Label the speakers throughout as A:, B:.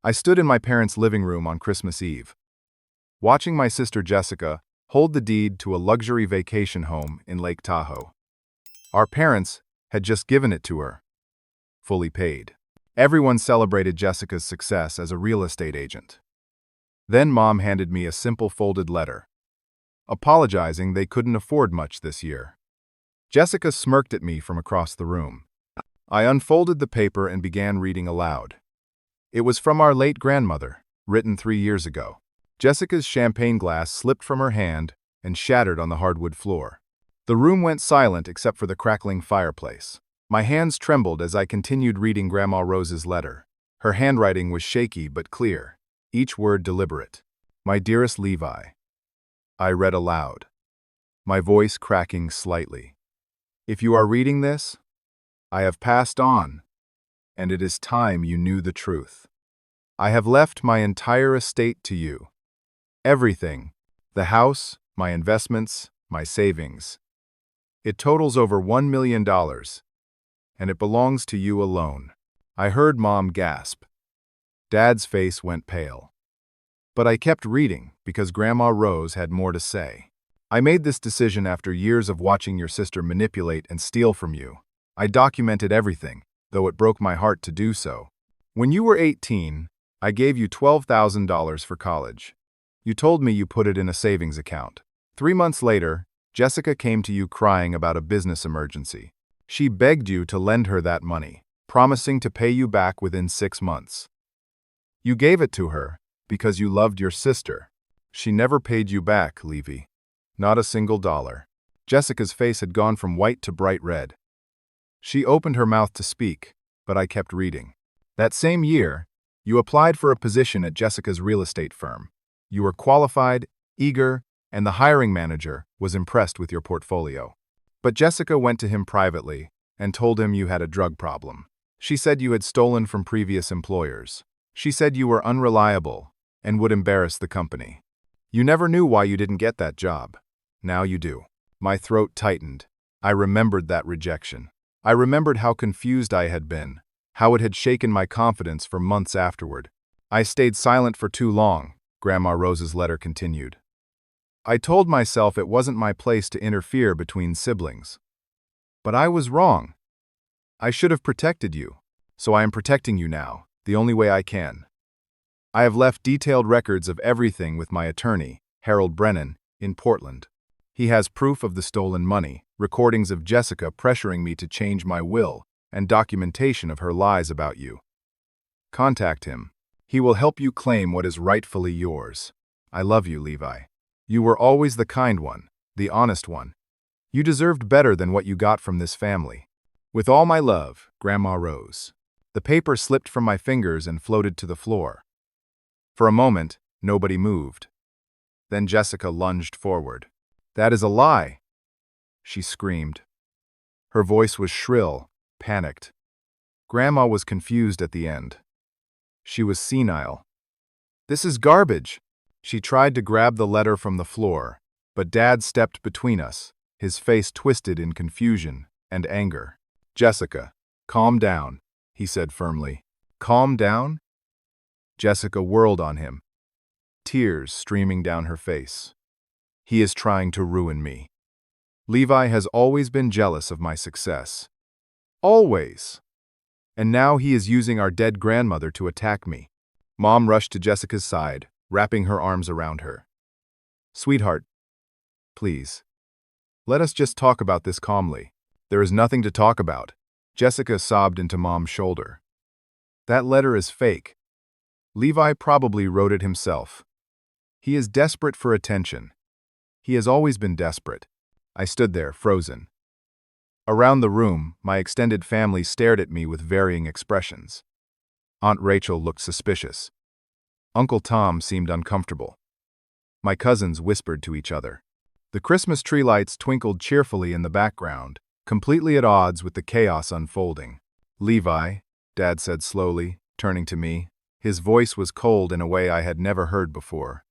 A: I stood in my parents' living room on Christmas Eve, watching my sister Jessica hold the deed to a luxury vacation home in Lake Tahoe. Our parents had just given it to her, fully paid. Everyone celebrated Jessica's success as a real estate agent. Then Mom handed me a simple folded letter, apologizing they couldn't afford much this year. Jessica smirked at me from across the room. I unfolded the paper and began reading aloud. It was from our late grandmother, written 3 years ago. Jessica's champagne glass slipped from her hand and shattered on the hardwood floor. The room went silent except for the crackling fireplace. My hands trembled as I continued reading Grandma Rose's letter. Her handwriting was shaky but clear, each word deliberate. My dearest Levi. I read aloud, my voice cracking slightly. If you are reading this, I have passed on, and it is time you knew the truth. I have left my entire estate to you. Everything, the house, my investments, my savings. It totals over $1 million, and it belongs to you alone. I heard Mom gasp. Dad's face went pale. But I kept reading because Grandma Rose had more to say. I made this decision after years of watching your sister manipulate and steal from you. I documented everything, though it broke my heart to do so. When you were 18, I gave you $12,000 for college. You told me you put it in a savings account. 3 months later, Jessica came to you crying about a business emergency. She begged you to lend her that money, promising to pay you back within 6 months. You gave it to her because you loved your sister. She never paid you back, Levy. Not a single dollar. Jessica's face had gone from white to bright red. She opened her mouth to speak, but I kept reading. That same year, you applied for a position at Jessica's real estate firm. You were qualified, eager, and the hiring manager was impressed with your portfolio. But Jessica went to him privately and told him you had a drug problem. She said you had stolen from previous employers. She said you were unreliable and would embarrass the company. You never knew why you didn't get that job. Now you do. My throat tightened. I remembered that rejection. I remembered how confused I had been, how it had shaken my confidence for months afterward. I stayed silent for too long, Grandma Rose's letter continued. I told myself it wasn't my place to interfere between siblings. But I was wrong. I should have protected you, so I am protecting you now, the only way I can. I have left detailed records of everything with my attorney, Harold Brennan, in Portland. He has proof of the stolen money, recordings of Jessica pressuring me to change my will, and documentation of her lies about you. Contact him. He will help you claim what is rightfully yours. I love you, Levi. You were always the kind one, the honest one. You deserved better than what you got from this family. With all my love, Grandma Rose. The paper slipped from my fingers and floated to the floor. For a moment, nobody moved. Then Jessica lunged forward. That is a lie, she screamed. Her voice was shrill, panicked. Grandma was confused at the end. She was senile. This is garbage. She tried to grab the letter from the floor, but Dad stepped between us, his face twisted in confusion and anger. Jessica, calm down, he said firmly. Calm down? Jessica whirled on him, tears streaming down her face. He is trying to ruin me. Levi has always been jealous of my success. Always. And now he is using our dead grandmother to attack me. Mom rushed to Jessica's side, wrapping her arms around her. Sweetheart, please. Let us just talk about this calmly. There is nothing to talk about. Jessica sobbed into Mom's shoulder. That letter is fake. Levi probably wrote it himself. He is desperate for attention. He has always been desperate. I stood there, frozen. Around the room, my extended family stared at me with varying expressions. Aunt Rachel looked suspicious. Uncle Tom seemed uncomfortable. My cousins whispered to each other. The Christmas tree lights twinkled cheerfully in the background, completely at odds with the chaos unfolding. Levi, Dad said slowly, turning to me. His voice was cold in a way I had never heard before.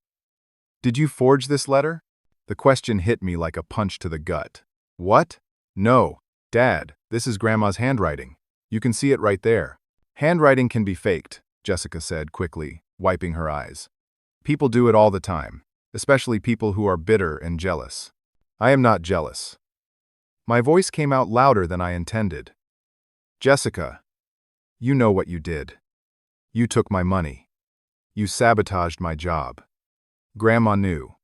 A: Did you forge this letter? The question hit me like a punch to the gut. What? No, Dad, this is Grandma's handwriting. You can see it right there. Handwriting can be faked, Jessica said quickly, wiping her eyes. People do it all the time, especially people who are bitter and jealous. I am not jealous. My voice came out louder than I intended. Jessica, you know what you did. You took my money. You sabotaged my job. Grandma knew.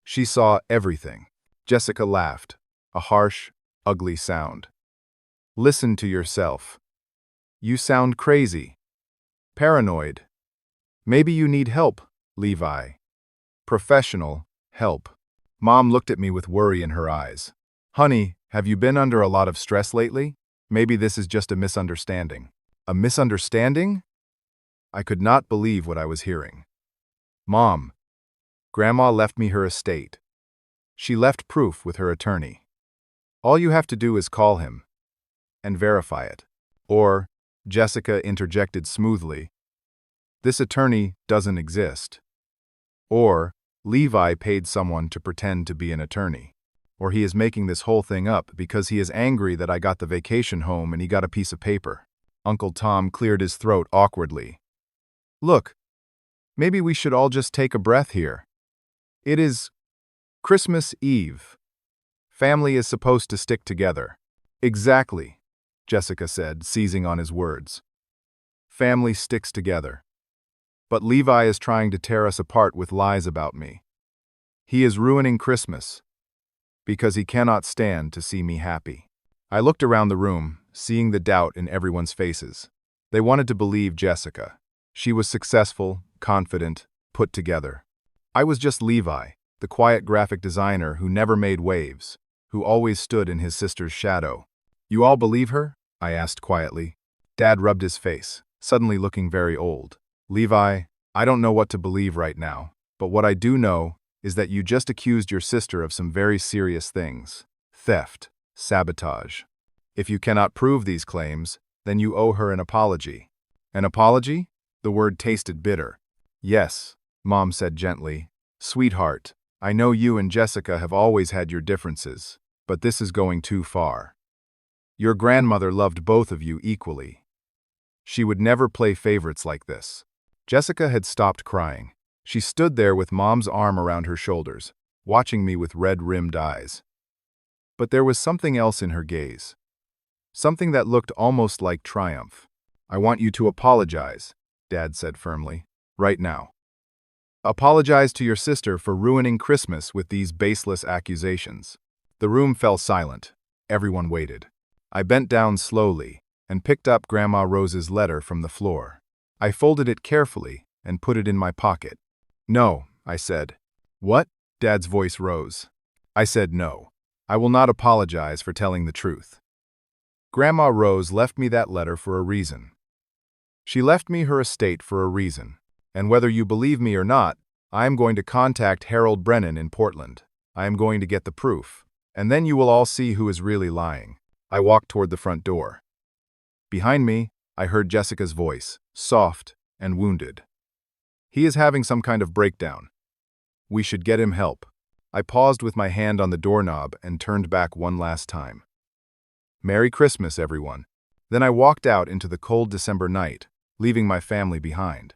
A: She saw everything. Jessica laughed, a harsh, ugly sound. Listen to yourself. You sound crazy. Paranoid. Maybe you need help, Levi. Professional help. Mom looked at me with worry in her eyes. Honey, have you been under a lot of stress lately? Maybe this is just a misunderstanding. A misunderstanding? I could not believe what I was hearing. Mom, Grandma left me her estate. She left proof with her attorney. All you have to do is call him and verify it. Or, Jessica interjected smoothly, this attorney doesn't exist. Or, Levi paid someone to pretend to be an attorney. Or he is making this whole thing up because he is angry that I got the vacation home and he got a piece of paper. Uncle Tom cleared his throat awkwardly. Look, maybe we should all just take a breath here. It is Christmas Eve. Family is supposed to stick together. Exactly, Jessica said, seizing on his words. Family sticks together. But Levi is trying to tear us apart with lies about me. He is ruining Christmas because he cannot stand to see me happy. I looked around the room, seeing the doubt in everyone's faces. They wanted to believe Jessica. She was successful, confident, put together. I was just Levi, the quiet graphic designer who never made waves, who always stood in his sister's shadow. You all believe her? I asked quietly. Dad rubbed his face, suddenly looking very old. Levi, I don't know what to believe right now, but what I do know is that you just accused your sister of some very serious things. Theft, sabotage. If you cannot prove these claims, then you owe her an apology. An apology? The word tasted bitter. Yes, Mom said gently. Sweetheart, I know you and Jessica have always had your differences, but this is going too far. Your grandmother loved both of you equally. She would never play favorites like this. Jessica had stopped crying. She stood there with Mom's arm around her shoulders, watching me with red-rimmed eyes. But there was something else in her gaze. Something that looked almost like triumph. I want you to apologize, Dad said firmly. Right now. Apologize to your sister for ruining Christmas with these baseless accusations. The room fell silent. Everyone waited. I bent down slowly and picked up Grandma Rose's letter from the floor. I folded it carefully and put it in my pocket. No, I said. What? Dad's voice rose. I said no. I will not apologize for telling the truth. Grandma Rose left me that letter for a reason. She left me her estate for a reason. And whether you believe me or not, I am going to contact Harold Brennan in Portland. I am going to get the proof. And then you will all see who is really lying. I walked toward the front door. Behind me, I heard Jessica's voice, soft and wounded. He is having some kind of breakdown. We should get him help. I paused with my hand on the doorknob and turned back one last time. Merry Christmas, everyone. Then I walked out into the cold December night, leaving my family behind.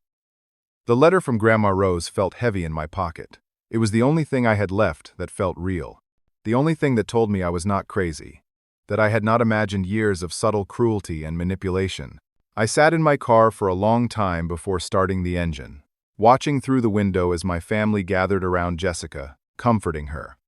A: The letter from Grandma Rose felt heavy in my pocket. It was the only thing I had left that felt real. The only thing that told me I was not crazy. That I had not imagined years of subtle cruelty and manipulation. I sat in my car for a long time before starting the engine, watching through the window as my family gathered around Jessica, comforting her.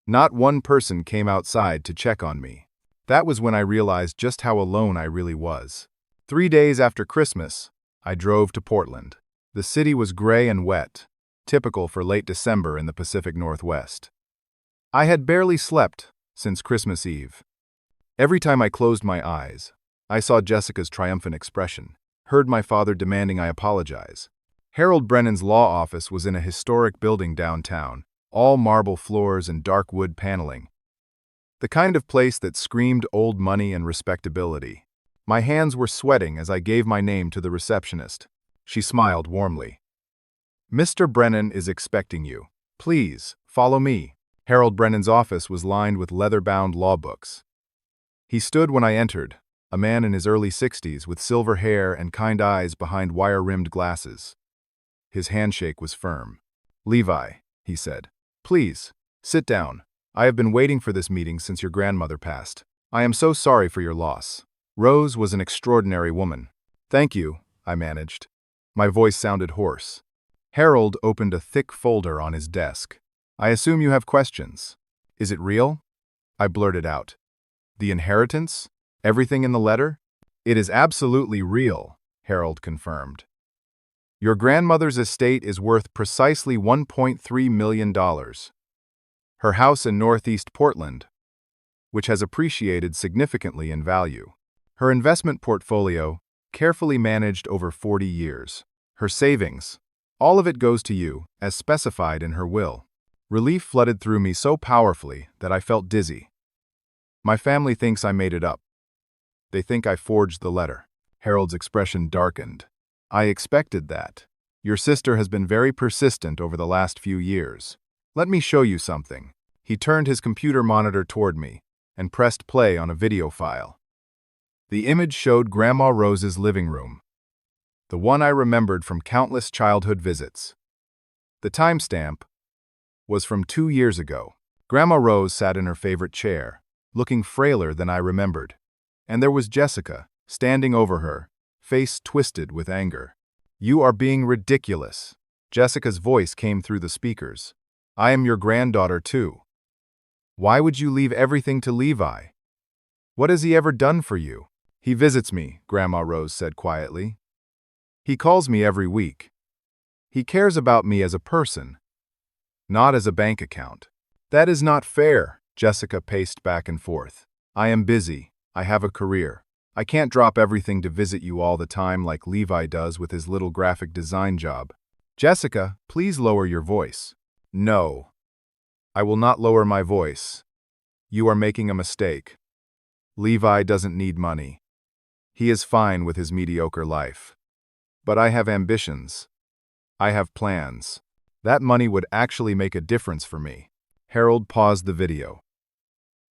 A: Not one person came outside to check on me. That was when I realized just how alone I really was. 3 days after Christmas, I drove to Portland. The city was gray and wet, typical for late December in the Pacific Northwest. I had barely slept since Christmas Eve. Every time I closed my eyes, I saw Jessica's triumphant expression, heard my father demanding I apologize. Harold Brennan's law office was in a historic building downtown, all marble floors and dark wood paneling. The kind of place that screamed old money and respectability. My hands were sweating as I gave my name to the receptionist. She smiled warmly. Mr. Brennan is expecting you. Please, follow me. Harold Brennan's office was lined with leather-bound law books. He stood when I entered, a man in his early 60s with silver hair and kind eyes behind wire-rimmed glasses. His handshake was firm. "Levi," he said, "please, sit down. I have been waiting for this meeting since your grandmother passed. I am so sorry for your loss." Rose was an extraordinary woman. "Thank you," I managed. My voice sounded hoarse. Harold opened a thick folder on his desk. "I assume you have questions. Is it real?" I blurted out. "The inheritance? Everything in the letter?" "It is absolutely real," Harold confirmed. "Your grandmother's estate is worth precisely $1.3 million. Her house in Northeast Portland, which has appreciated significantly in value. Her investment portfolio, carefully managed over 40 years. Her savings, all of it goes to you, as specified in her will." Relief flooded through me so powerfully that I felt dizzy. "My family thinks I made it up. They think I forged the letter." Harold's expression darkened. "I expected that. Your sister has been very persistent over the last few years. Let me show you something." He turned his computer monitor toward me and pressed play on a video file. The image showed Grandma Rose's living room, the one I remembered from countless childhood visits. The timestamp was from 2 years ago. Grandma Rose sat in her favorite chair, looking frailer than I remembered. And there was Jessica, standing over her, face twisted with anger. "You are being ridiculous." Jessica's voice came through the speakers. "I am your granddaughter too. Why would you leave everything to Levi? What has he ever done for you?" "He visits me," Grandma Rose said quietly. "He calls me every week. He cares about me as a person, not as a bank account." "That is not fair," Jessica paced back and forth. "I am busy. I have a career. I can't drop everything to visit you all the time like Levi does with his little graphic design job." "Jessica, please lower your voice." "No. I will not lower my voice. You are making a mistake. Levi doesn't need money. He is fine with his mediocre life. But I have ambitions. I have plans. That money would actually make a difference for me." Harold paused the video.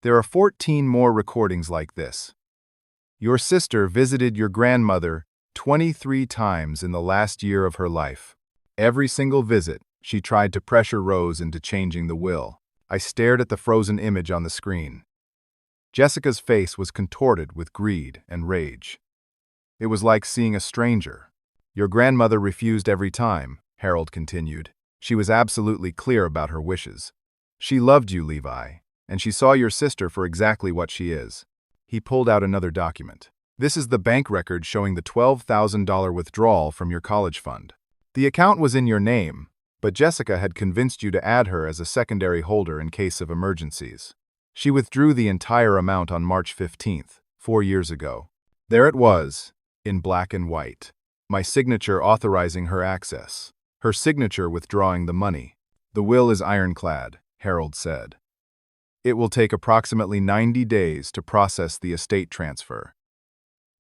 A: "There are 14 more recordings like this. Your sister visited your grandmother 23 times in the last year of her life. Every single visit, she tried to pressure Rose into changing the will." I stared at the frozen image on the screen. Jessica's face was contorted with greed and rage. It was like seeing a stranger. "Your grandmother refused every time," Harold continued. "She was absolutely clear about her wishes. She loved you, Levi, and she saw your sister for exactly what she is." He pulled out another document. "This is the bank record showing the $12,000 withdrawal from your college fund. The account was in your name, but Jessica had convinced you to add her as a secondary holder in case of emergencies. She withdrew the entire amount on March 15th, 4 years ago. There it was, in black and white. My signature authorizing her access. Her signature withdrawing the money. The will is ironclad," Harold said. "It will take approximately 90 days to process the estate transfer.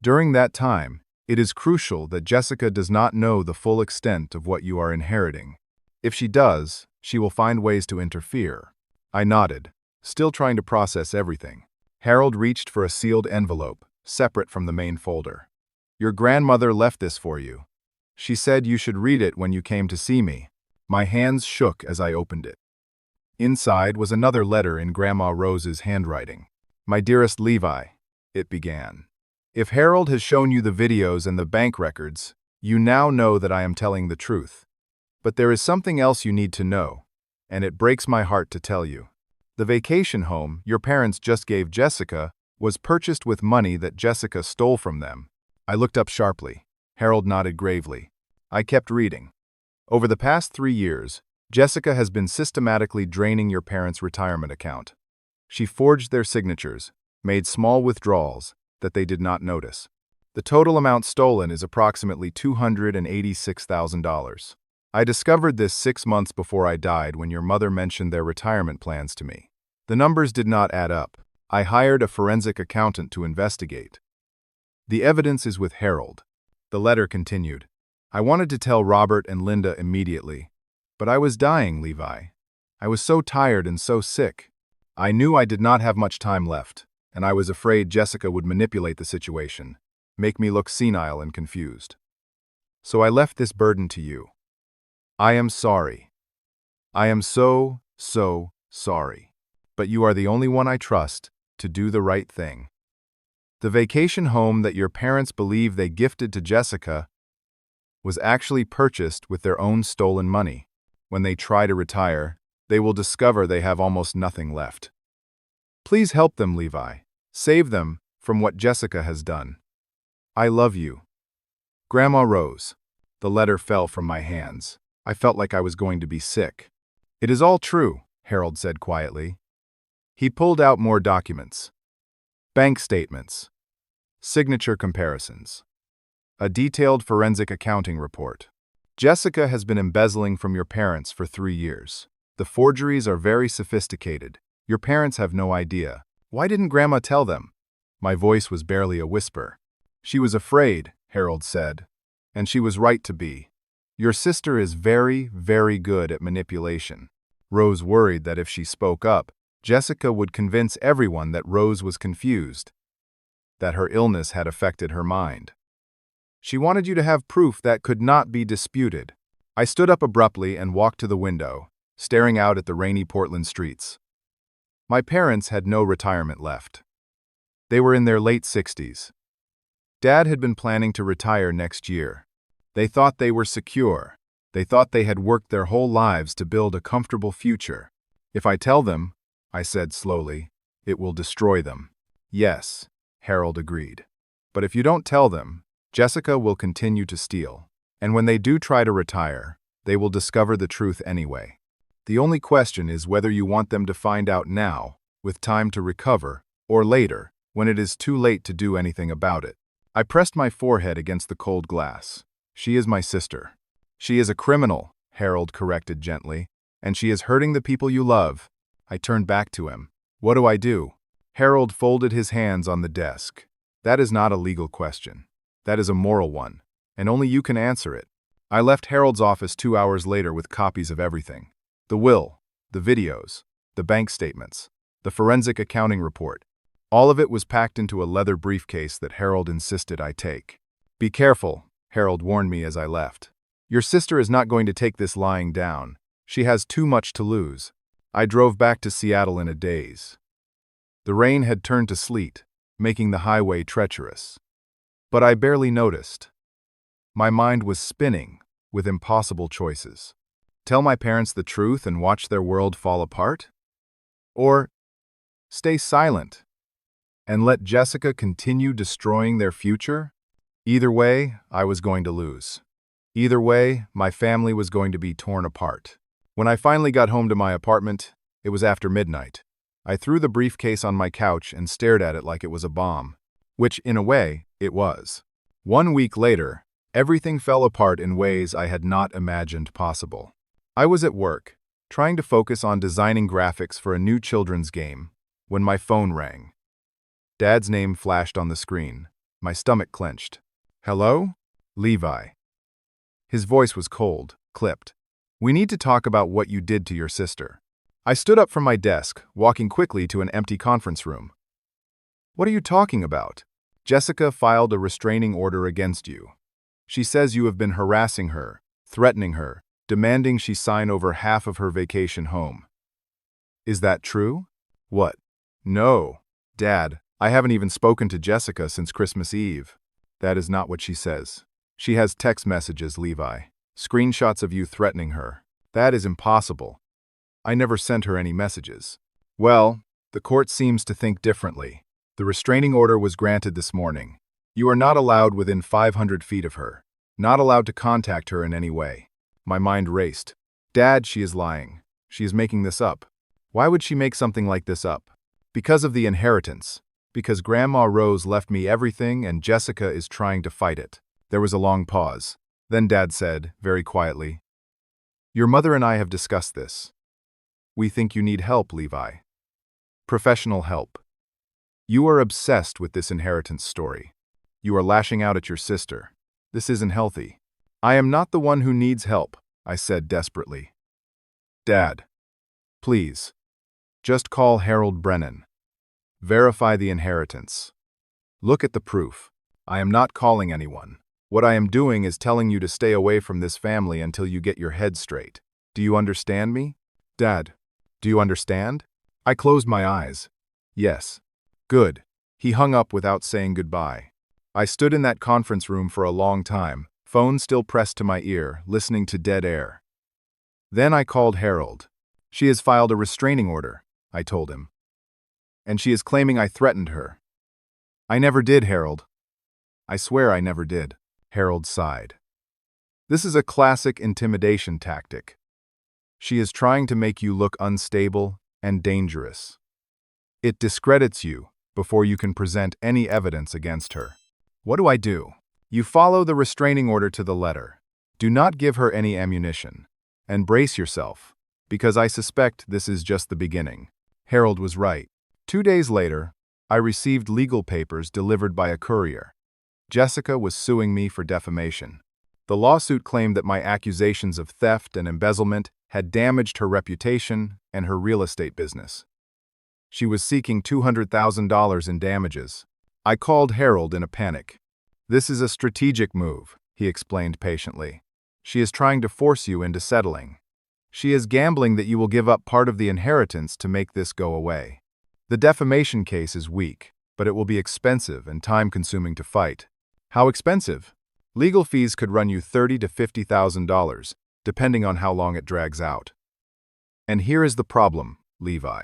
A: During that time, it is crucial that Jessica does not know the full extent of what you are inheriting. If she does, she will find ways to interfere." I nodded, still trying to process everything. Harold reached for a sealed envelope, separate from the main folder. "Your grandmother left this for you. She said you should read it when you came to see me." My hands shook as I opened it. Inside was another letter in Grandma Rose's handwriting. "My dearest Levi," it began. "If Harold has shown you the videos and the bank records, you now know that I am telling the truth. But there is something else you need to know, and it breaks my heart to tell you. The vacation home your parents just gave Jessica was purchased with money that Jessica stole from them." I looked up sharply. Harold nodded gravely. I kept reading. "Over the past 3 years, Jessica has been systematically draining your parents' retirement account. She forged their signatures, made small withdrawals that they did not notice. The total amount stolen is approximately $286,000. I discovered this 6 months before I died when your mother mentioned their retirement plans to me. The numbers did not add up. I hired a forensic accountant to investigate. The evidence is with Harold." The letter continued. "I wanted to tell Robert and Linda immediately, but I was dying, Levi. I was so tired and so sick. I knew I did not have much time left, and I was afraid Jessica would manipulate the situation, make me look senile and confused. So I left this burden to you. I am sorry. I am so sorry. But you are the only one I trust to do the right thing. The vacation home that your parents believe they gifted to Jessica was actually purchased with their own stolen money. When they try to retire, they will discover they have almost nothing left. Please help them, Levi. Save them from what Jessica has done. I love you. Grandma Rose. The letter fell from my hands. I felt like I was going to be sick. It is all true, Harold said quietly. He pulled out more documents. Bank statements. Signature comparisons. A detailed forensic accounting report. Jessica has been embezzling from your parents for 3 years. The forgeries are very sophisticated. Your parents have no idea. Why didn't Grandma tell them? My voice was barely a whisper. She was afraid, Harold said. And she was right to be. Your sister is very good at manipulation. Rose worried that if she spoke up, Jessica would convince everyone that Rose was confused, that her illness had affected her mind. She wanted you to have proof that could not be disputed. I stood up abruptly and walked to the window, staring out at the rainy Portland streets. My parents had no retirement left. They were in their late 60s. Dad had been planning to retire next year. They thought they were secure. They thought they had worked their whole lives to build a comfortable future. If I tell them, I said slowly, it will destroy them. Yes, Harold agreed. But if you don't tell them, Jessica will continue to steal. And when they do try to retire, they will discover the truth anyway. The only question is whether you want them to find out now, with time to recover, or later, when it is too late to do anything about it. I pressed my forehead against the cold glass. She is my sister. She is a criminal, Harold corrected gently, and she is hurting the people you love. I turned back to him. What do I do? Harold folded his hands on the desk. That is not a legal question. That is a moral one, and only you can answer it. I left Harold's office 2 hours later with copies of everything. The will, the videos, the bank statements, the forensic accounting report. All of it was packed into a leather briefcase that Harold insisted I take. Be careful, Harold warned me as I left. Your sister is not going to take this lying down. She has too much to lose. I drove back to Seattle in a daze. The rain had turned to sleet, making the highway treacherous. But I barely noticed. My mind was spinning with impossible choices. Tell my parents the truth and watch their world fall apart? Or stay silent and let Jessica continue destroying their future? Either way, I was going to lose. Either way, my family was going to be torn apart. When I finally got home to my apartment, it was after midnight. I threw the briefcase on my couch and stared at it like it was a bomb, which, in a way, it was. 1 week later, everything fell apart in ways I had not imagined possible. I was at work, trying to focus on designing graphics for a new children's game, when my phone rang. Dad's name flashed on the screen. My stomach clenched. Hello? Levi. His voice was cold, clipped. We need to talk about what you did to your sister. I stood up from my desk, walking quickly to an empty conference room. What are you talking about? Jessica filed a restraining order against you. She says you have been harassing her, threatening her, demanding she sign over half of her vacation home. Is that true? What? No. Dad, I haven't even spoken to Jessica since Christmas Eve. That is not what she says. She has text messages, Levi. Screenshots of you threatening her. That is impossible. I never sent her any messages. Well, the court seems to think differently. The restraining order was granted this morning. You are not allowed within 500 feet of her. Not allowed to contact her in any way. My mind raced. Dad, she is lying. She is making this up. Why would she make something like this up? Because of the inheritance. Because Grandma Rose left me everything and Jessica is trying to fight it. There was a long pause. Then Dad said, very quietly, Your mother and I have discussed this. We think you need help, Levi. Professional help. You are obsessed with this inheritance story. You are lashing out at your sister. This isn't healthy. I am not the one who needs help, I said desperately. Dad, please, just call Harold Brennan. Verify the inheritance. Look at the proof. I am not calling anyone. What I am doing is telling you to stay away from this family until you get your head straight. Do you understand me? Dad, do you understand? I closed my eyes. Yes. Good. He hung up without saying goodbye. I stood in that conference room for a long time, phone still pressed to my ear, listening to dead air. Then I called Harold. She has filed a restraining order, I told him. And she is claiming I threatened her. I never did, Harold. I swear I never did. Harold sighed. This is a classic intimidation tactic. She is trying to make you look unstable and dangerous. It discredits you before you can present any evidence against her. What do I do? You follow the restraining order to the letter. Do not give her any ammunition. And brace yourself, because I suspect this is just the beginning. Harold was right. 2 days later, I received legal papers delivered by a courier. Jessica was suing me for defamation. The lawsuit claimed that my accusations of theft and embezzlement had damaged her reputation and her real estate business. She was seeking $200,000 in damages. I called Harold in a panic. This is a strategic move, he explained patiently. She is trying to force you into settling. She is gambling that you will give up part of the inheritance to make this go away. The defamation case is weak, but it will be expensive and time-consuming to fight. How expensive? Legal fees could run you $30,000 to $50,000, depending on how long it drags out. And here is the problem, Levi.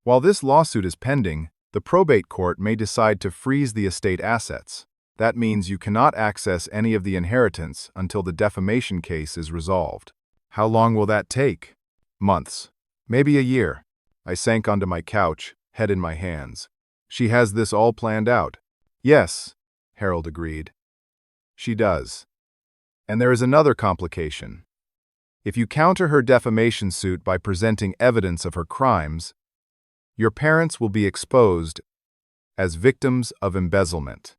A: While this lawsuit is pending, the probate court may decide to freeze the estate assets. That means you cannot access any of the inheritance until the defamation case is resolved. How long will that take? Months. Maybe a year. I sank onto my couch, head in my hands. She has this all planned out. Yes, Harold agreed. She does. And there is another complication. If you counter her defamation suit by presenting evidence of her crimes, your parents will be exposed as victims of embezzlement.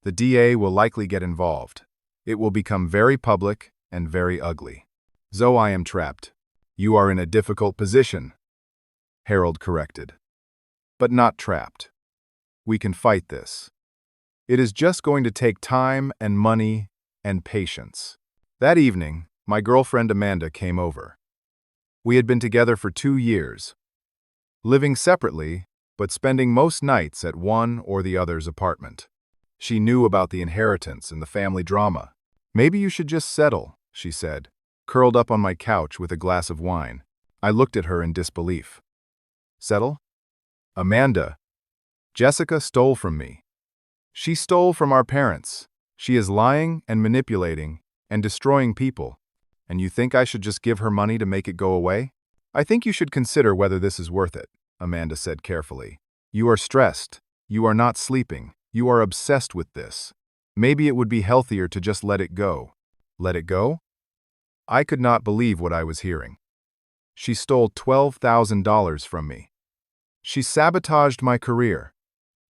A: The DA will likely get involved. It will become very public and very ugly. Zoe, I am trapped. You are in a difficult position, Harold corrected. But not trapped. We can fight this. It is just going to take time and money and patience. That evening, my girlfriend Amanda came over. We had been together for 2 years, living separately, but spending most nights at one or the other's apartment. She knew about the inheritance and the family drama. Maybe you should just settle, she said, curled up on my couch with a glass of wine. I looked at her in disbelief. Settle? Amanda, Jessica stole from me. She stole from our parents. She is lying and manipulating and destroying people. And you think I should just give her money to make it go away? I think you should consider whether this is worth it, Amanda said carefully. You are stressed. You are not sleeping. You are obsessed with this. Maybe it would be healthier to just let it go. Let it go? I could not believe what I was hearing. She stole $12,000 from me. She sabotaged my career.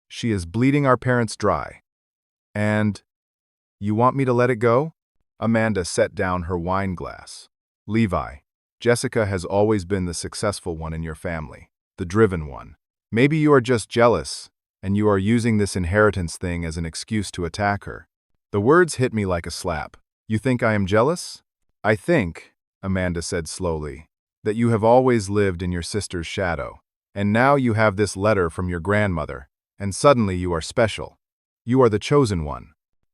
A: She is bleeding our parents dry. And you want me to let it go? Amanda set down her wine glass. Levi, Jessica has always been the successful one in your family, the driven one. Maybe you are just jealous, and you are using this inheritance thing as an excuse to attack her. The words hit me like a slap. You think I am jealous? I think, Amanda said slowly, that you have always lived in your sister's shadow, and now you have this letter from your grandmother, and suddenly you are special. You are the chosen one.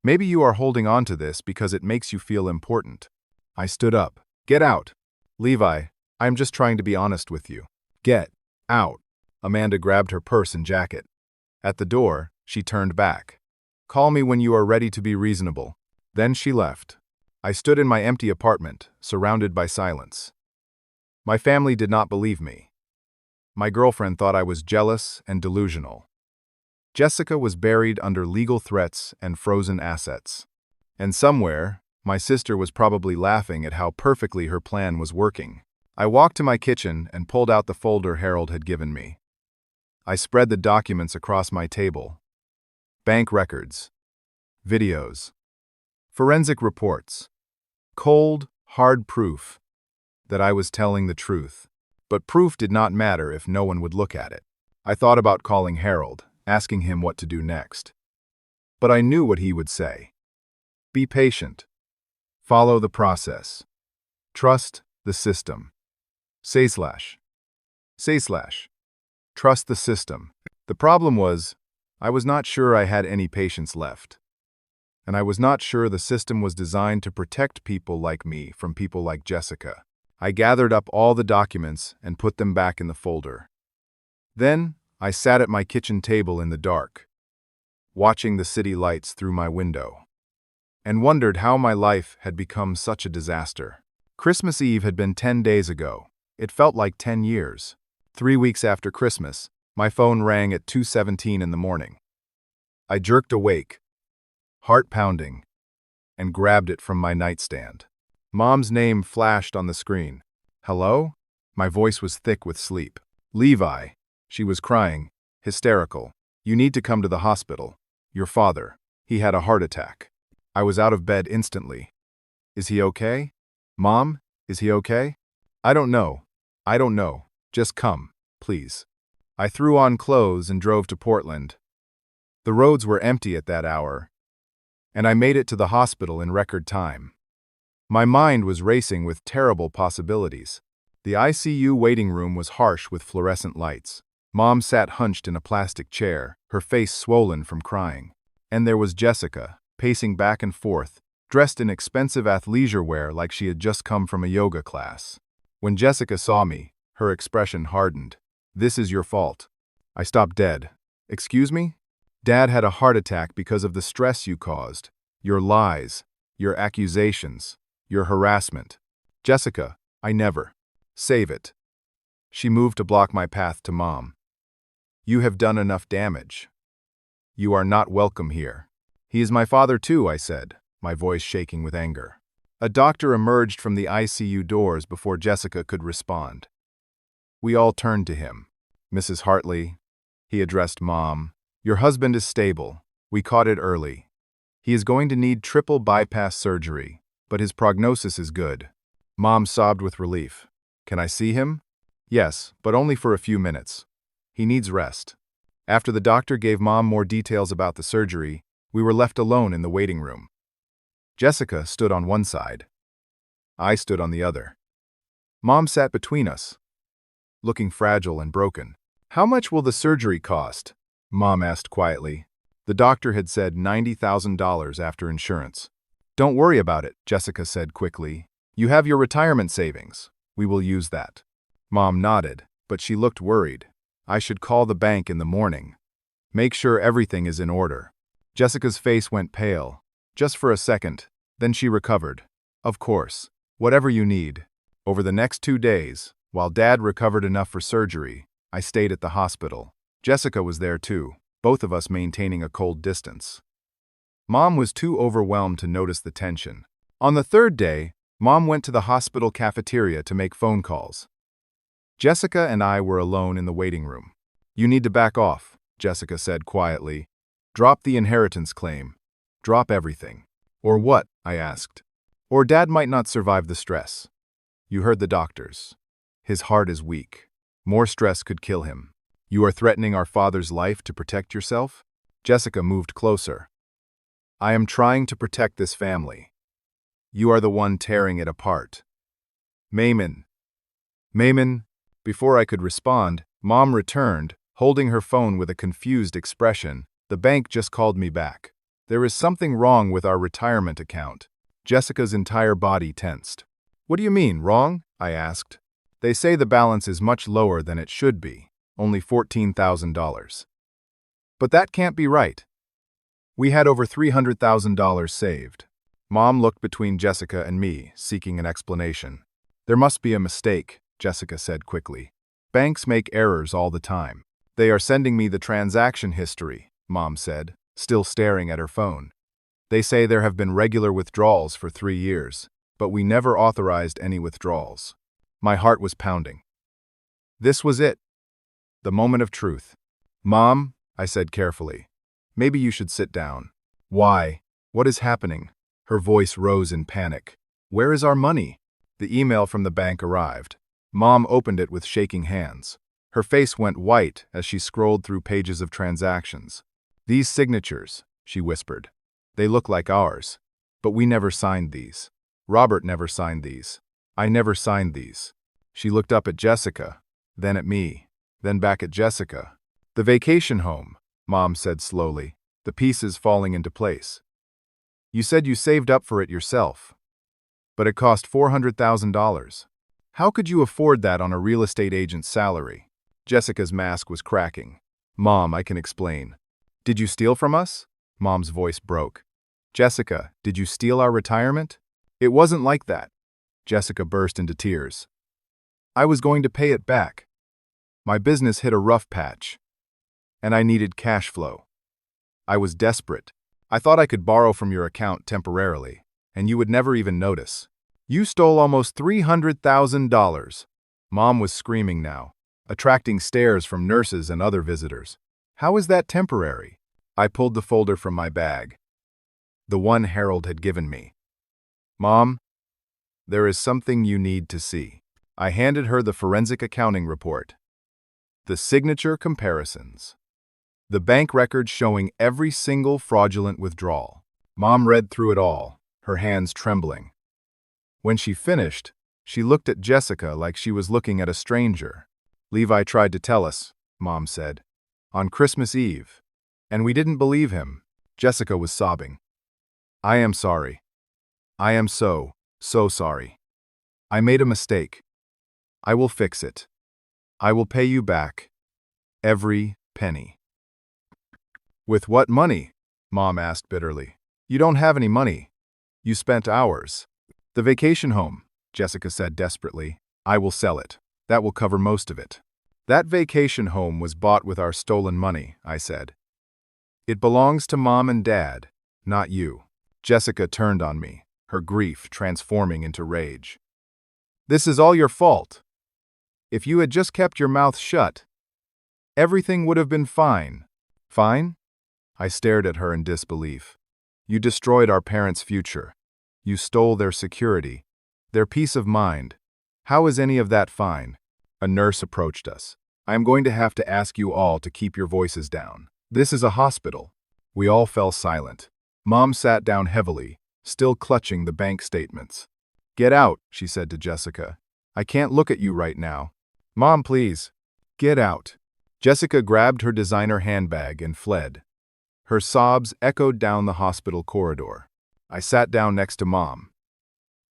A: Maybe you are holding on to this because it makes you feel important. I stood up. Get out. Levi, I am just trying to be honest with you. Get out. Amanda grabbed her purse and jacket. At the door, she turned back. Call me when you are ready to be reasonable. Then she left. I stood in my empty apartment, surrounded by silence. My family did not believe me. My girlfriend thought I was jealous and delusional. Jessica was buried under legal threats and frozen assets. And somewhere, my sister was probably laughing at how perfectly her plan was working. I walked to my kitchen and pulled out the folder Harold had given me. I spread the documents across my table. Bank records, videos, forensic reports, cold, hard proof that I was telling the truth. But proof did not matter if no one would look at it. I thought about calling Harold, asking him what to do next. But I knew what he would say. Be patient. Follow the process. Trust the system. Say slash. Trust the system. The problem was, I was not sure I had any patience left. And I was not sure the system was designed to protect people like me from people like Jessica. I gathered up all the documents and put them back in the folder. Then, I sat at my kitchen table in the dark, watching the city lights through my window, and wondered how my life had become such a disaster. Christmas Eve had been 10 days ago. It felt like 10 years. 3 weeks after Christmas, my phone rang at 2:17 in the morning. I jerked awake, heart pounding, and grabbed it from my nightstand. Mom's name flashed on the screen. Hello? My voice was thick with sleep. Levi. She was crying, hysterical. You need to come to the hospital. Your father. He had a heart attack. I was out of bed instantly. Is he okay? Mom, is he okay? I don't know. Just come, please. I threw on clothes and drove to Portland. The roads were empty at that hour, and I made it to the hospital in record time. My mind was racing with terrible possibilities. The ICU waiting room was harsh with fluorescent lights. Mom sat hunched in a plastic chair, her face swollen from crying. And there was Jessica, pacing back and forth, dressed in expensive athleisure wear like she had just come from a yoga class. When Jessica saw me, her expression hardened. This is your fault. I stopped dead. Excuse me? Dad had a heart attack because of the stress you caused. Your lies. Your accusations. Your harassment. Jessica, I never. Save it. She moved to block my path to Mom. You have done enough damage. You are not welcome here. He is my father too, I said, my voice shaking with anger. A doctor emerged from the ICU doors before Jessica could respond. We all turned to him. Mrs. Hartley, he addressed Mom. Your husband is stable. We caught it early. He is going to need triple bypass surgery, but his prognosis is good. Mom sobbed with relief. Can I see him? Yes, but only for a few minutes. He needs rest. After the doctor gave Mom more details about the surgery, we were left alone in the waiting room. Jessica stood on one side. I stood on the other. Mom sat between us, looking fragile and broken. How much will the surgery cost? Mom asked quietly. The doctor had said $90,000 after insurance. Don't worry about it, Jessica said quickly. You have your retirement savings. We will use that. Mom nodded, but she looked worried. I should call the bank in the morning. Make sure everything is in order. Jessica's face went pale, just for a second, then she recovered. Of course, whatever you need. Over the next 2 days, while Dad recovered enough for surgery, I stayed at the hospital. Jessica was there too, both of us maintaining a cold distance. Mom was too overwhelmed to notice the tension. On the 3rd day, Mom went to the hospital cafeteria to make phone calls. Jessica and I were alone in the waiting room. You need to back off, Jessica said quietly. Drop the inheritance claim. Drop everything. Or what? I asked. Or Dad might not survive the stress. You heard the doctors. His heart is weak. More stress could kill him. You are threatening our father's life to protect yourself? Jessica moved closer. I am trying to protect this family. You are the one tearing it apart. Mayman. Before I could respond, Mom returned, holding her phone with a confused expression. The bank just called me back. There is something wrong with our retirement account. Jessica's entire body tensed. What do you mean, wrong? I asked. They say the balance is much lower than it should be, only $14,000. But that can't be right. We had over $300,000 saved. Mom looked between Jessica and me, seeking an explanation. There must be a mistake, Jessica said quickly. Banks make errors all the time. They are sending me the transaction history, Mom said, still staring at her phone. They say there have been regular withdrawals for 3 years, but we never authorized any withdrawals. My heart was pounding. This was it. The moment of truth. Mom, I said carefully, maybe you should sit down. Why? What is happening? Her voice rose in panic. Where is our money? The email from the bank arrived. Mom opened it with shaking hands. Her face went white as she scrolled through pages of transactions. "These signatures," she whispered. "They look like ours. But we never signed these. Robert never signed these. I never signed these." She looked up at Jessica, then at me, then back at Jessica. "The vacation home," Mom said slowly, the pieces falling into place. "You said you saved up for it yourself. But it cost $400,000. How could you afford that on a real estate agent's salary?" Jessica's mask was cracking. "Mom, I can explain." "Did you steal from us?" Mom's voice broke. "Jessica, did you steal our retirement?" "It wasn't like that." Jessica burst into tears. "I was going to pay it back. My business hit a rough patch, and I needed cash flow. I was desperate. I thought I could borrow from your account temporarily, and you would never even notice. You stole almost $300,000. Mom was screaming now, attracting stares from nurses and other visitors. "How is that temporary?" I pulled the folder from my bag. The one Harold had given me. "Mom, there is something you need to see." I handed her the forensic accounting report. The signature comparisons. The bank records showing every single fraudulent withdrawal. Mom read through it all, her hands trembling. When she finished, she looked at Jessica like she was looking at a stranger. "Levi tried to tell us," Mom said, "on Christmas Eve. And we didn't believe him." Jessica was sobbing. "I am sorry. I am so sorry. I made a mistake. I will fix it. I will pay you back. Every penny." "With what money?" Mom asked bitterly. "You don't have any money. You spent ours." "The vacation home," Jessica said desperately. "I will sell it. That will cover most of it." "That vacation home was bought with our stolen money," I said. "It belongs to Mom and Dad, not you." Jessica turned on me, her grief transforming into rage. "This is all your fault. If you had just kept your mouth shut, everything would have been fine." "Fine?" I stared at her in disbelief. "You destroyed our parents' future. You stole their security, their peace of mind. How is any of that fine?" A nurse approached us. "I am going to have to ask you all to keep your voices down. This is a hospital." We all fell silent. Mom sat down heavily, still clutching the bank statements. "Get out," she said to Jessica. "I can't look at you right now." "Mom, please." "Get out." Jessica grabbed her designer handbag and fled. Her sobs echoed down the hospital corridor. I sat down next to Mom.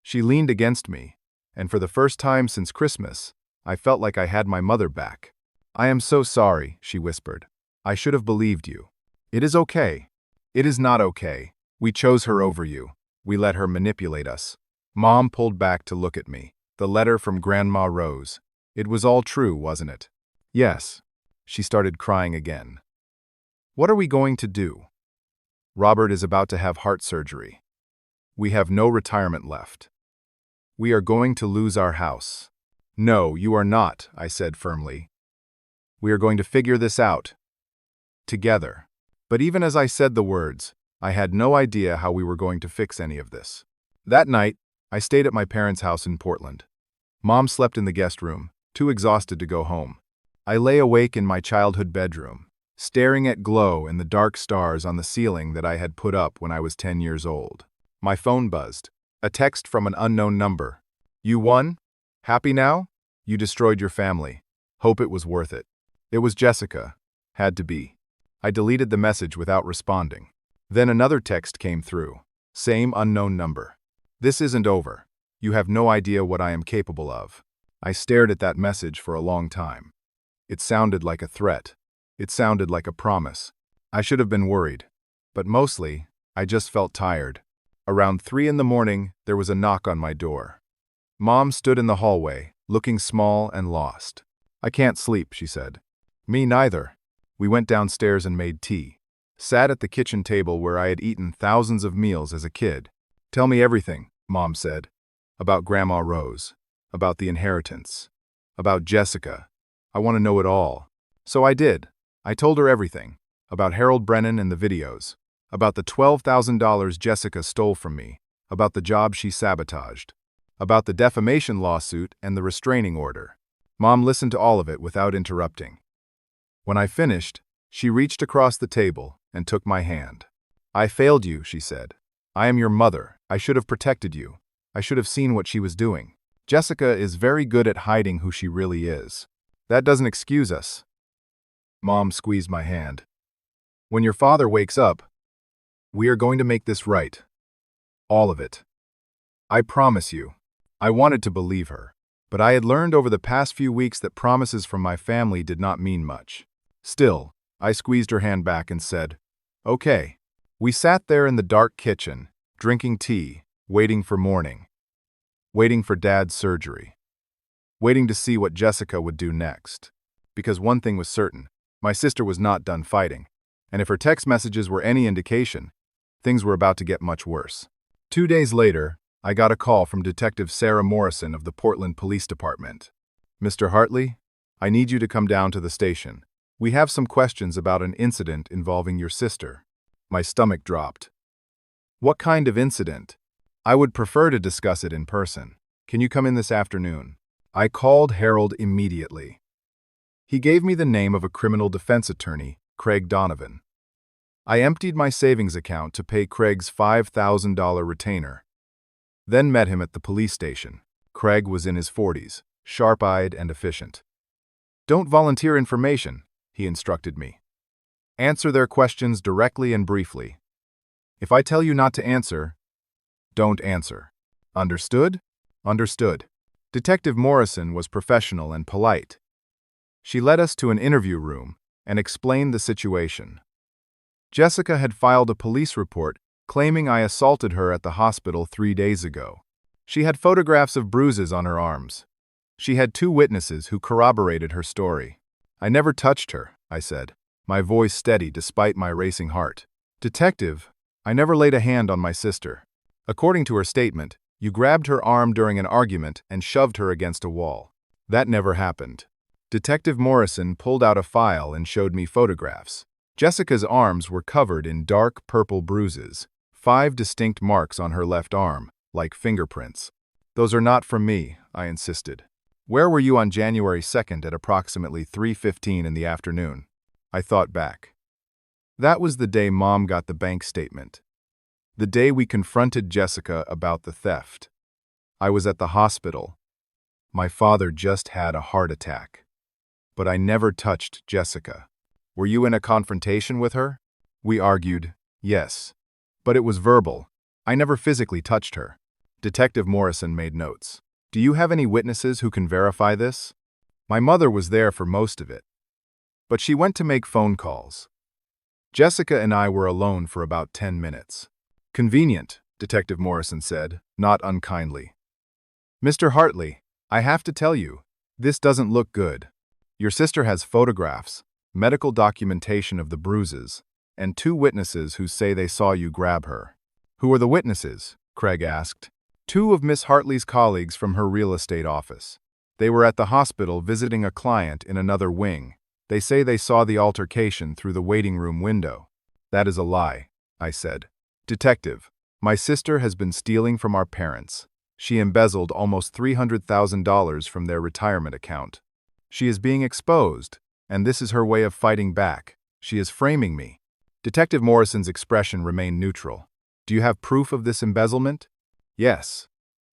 A: She leaned against me, and for the first time since Christmas, I felt like I had my mother back. "I am so sorry," she whispered. "I should have believed you. It is okay." "It is not okay. We chose her over you. We let her manipulate us." Mom pulled back to look at me. The letter from Grandma Rose. It was all true, wasn't it? "Yes." She started crying again. "What are we going to do?" "Robert is about to have heart surgery. We have no retirement left. We are going to lose our house." "No, you are not," I said firmly. "We are going to figure this out. Together." But even as I said the words, I had no idea how we were going to fix any of this. That night, I stayed at my parents' house in Portland. Mom slept in the guest room, too exhausted to go home. I lay awake in my childhood bedroom, staring at glow and the dark stars on the ceiling that I had put up when I was 10 years old. My phone buzzed. A text from an unknown number. "You won? Happy now? You destroyed your family. Hope it was worth it." It was Jessica. Had to be. I deleted the message without responding. Then another text came through. Same unknown number. "This isn't over. You have no idea what I am capable of." I stared at that message for a long time. It sounded like a threat. It sounded like a promise. I should have been worried. But mostly, I just felt tired. Around 3 in the morning, there was a knock on my door. Mom stood in the hallway, looking small and lost. "I can't sleep," she said. "Me neither." We went downstairs and made tea. Sat at the kitchen table where I had eaten thousands of meals as a kid. "Tell me everything," Mom said. "About Grandma Rose. About the inheritance. About Jessica. I want to know it all." So I did. I told her everything. About Harold Brennan and the videos. About the $12,000 Jessica stole from me. About the job she sabotaged. About the defamation lawsuit and the restraining order. Mom listened to all of it without interrupting. When I finished, she reached across the table and took my hand. "I failed you," she said. "I am your mother. I should have protected you. I should have seen what she was doing. Jessica is very good at hiding who she really is. That doesn't excuse us." Mom squeezed my hand. "When your father wakes up, we are going to make this right. All of it. I promise you." I wanted to believe her, but I had learned over the past few weeks that promises from my family did not mean much. Still, I squeezed her hand back and said, "Okay." We sat there in the dark kitchen, drinking tea, waiting for morning, waiting for Dad's surgery, waiting to see what Jessica would do next. Because one thing was certain, my sister was not done fighting, and if her text messages were any indication, things were about to get much worse. 2 days later, I got a call from Detective Sarah Morrison of the Portland Police Department. "Mr. Hartley, I need you to come down to the station. We have some questions about an incident involving your sister." My stomach dropped. "What kind of incident?" "I would prefer to discuss it in person. Can you come in this afternoon?" I called Harold immediately. He gave me the name of a criminal defense attorney, Craig Donovan. I emptied my savings account to pay Craig's $5,000 retainer, then met him at the police station. Craig was in his 40s, sharp-eyed and efficient. "Don't volunteer information," he instructed me. "Answer their questions directly and briefly. If I tell you not to answer, don't answer. Understood?" "Understood." Detective Morrison was professional and polite. She led us to an interview room and explained the situation. Jessica had filed a police report claiming I assaulted her at the hospital 3 days ago. She had photographs of bruises on her arms. She had 2 witnesses who corroborated her story. "I never touched her," I said, my voice steady despite my racing heart. "Detective, I never laid a hand on my sister. According to her statement, you grabbed her arm during an argument and shoved her against a wall. That never happened." Detective Morrison pulled out a file and showed me photographs. Jessica's arms were covered in dark purple bruises, 5 distinct marks on her left arm, like fingerprints. "Those are not from me," I insisted. "Where were you on January 2nd at approximately 3:15 in the afternoon?" I thought back. That was the day Mom got the bank statement. The day we confronted Jessica about the theft. I was at the hospital. My father just had a heart attack. But I never touched Jessica. "Were you in a confrontation with her?" "We argued, yes. But it was verbal. I never physically touched her." Detective Morrison made notes. "Do you have any witnesses who can verify this?" "My mother was there for most of it. But she went to make phone calls. Jessica and I were alone for about 10 minutes. "Convenient," Detective Morrison said, not unkindly. "Mr. Hartley, I have to tell you, this doesn't look good. Your sister has photographs, medical documentation of the bruises, and 2 witnesses who say they saw you grab her." "Who are the witnesses?" Craig asked. "2 of Miss Hartley's colleagues from her real estate office. They were at the hospital visiting a client in another wing. They say they saw the altercation through the waiting room window." "That is a lie," I said. "Detective, my sister has been stealing from our parents. She embezzled almost $300,000 from their retirement account. She is being exposed, and this is her way of fighting back. She is framing me." Detective Morrison's expression remained neutral. "Do you have proof of this embezzlement?" "Yes.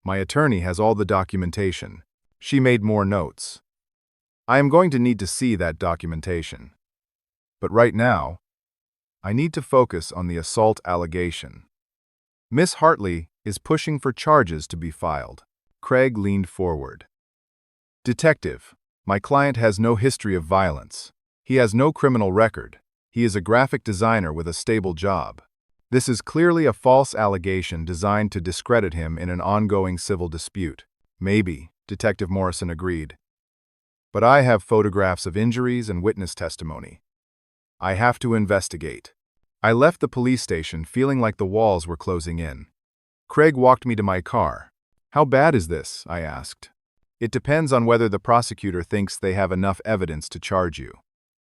A: My attorney has all the documentation." She made more notes. "I am going to need to see that documentation. But right now, I need to focus on the assault allegation. Miss Hartley is pushing for charges to be filed." Craig leaned forward. "Detective, my client has no history of violence. He has no criminal record. He is a graphic designer with a stable job. This is clearly a false allegation designed to discredit him in an ongoing civil dispute." "Maybe," Detective Morrison agreed. "But I have photographs of injuries and witness testimony. I have to investigate." I left the police station feeling like the walls were closing in. Craig walked me to my car. "How bad is this?" I asked. "It depends on whether the prosecutor thinks they have enough evidence to charge you.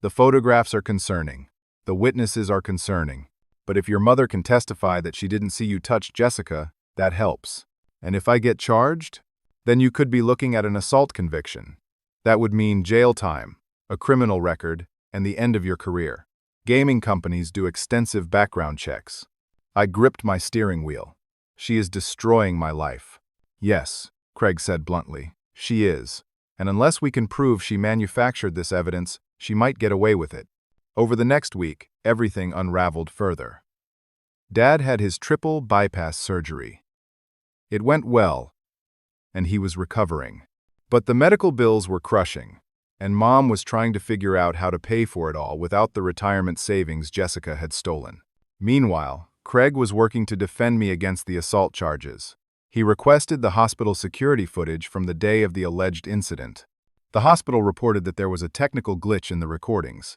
A: The photographs are concerning. The witnesses are concerning. But if your mother can testify that she didn't see you touch Jessica, that helps. And if I get charged, then you could be looking at an assault conviction. That would mean jail time, a criminal record, and the end of your career. Gaming companies do extensive background checks. I gripped my steering wheel. She is destroying my life. Yes, Craig said bluntly. She is. And unless we can prove she manufactured this evidence, she might get away with it. Over the next week, everything unraveled further. Dad had his triple bypass surgery. It went well, and he was recovering. But the medical bills were crushing, and Mom was trying to figure out how to pay for it all without the retirement savings Jessica had stolen. Meanwhile, Craig was working to defend me against the assault charges. He requested the hospital security footage from the day of the alleged incident. The hospital reported that there was a technical glitch in the recordings.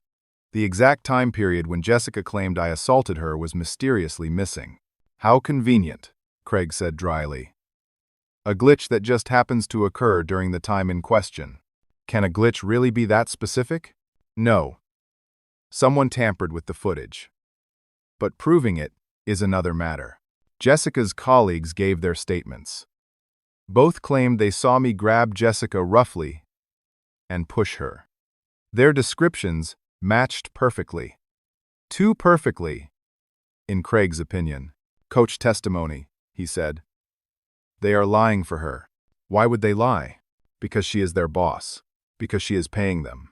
A: The exact time period when Jessica claimed I assaulted her was mysteriously missing. How convenient, Craig said dryly. A glitch that just happens to occur during the time in question. Can a glitch really be that specific? No. Someone tampered with the footage. But proving it is another matter. Jessica's colleagues gave their statements. Both claimed they saw me grab Jessica roughly and push her. Their descriptions matched perfectly. Too perfectly, in Craig's opinion. Coach testimony, he said. They are lying for her. Why would they lie? Because she is their boss. Because she is paying them.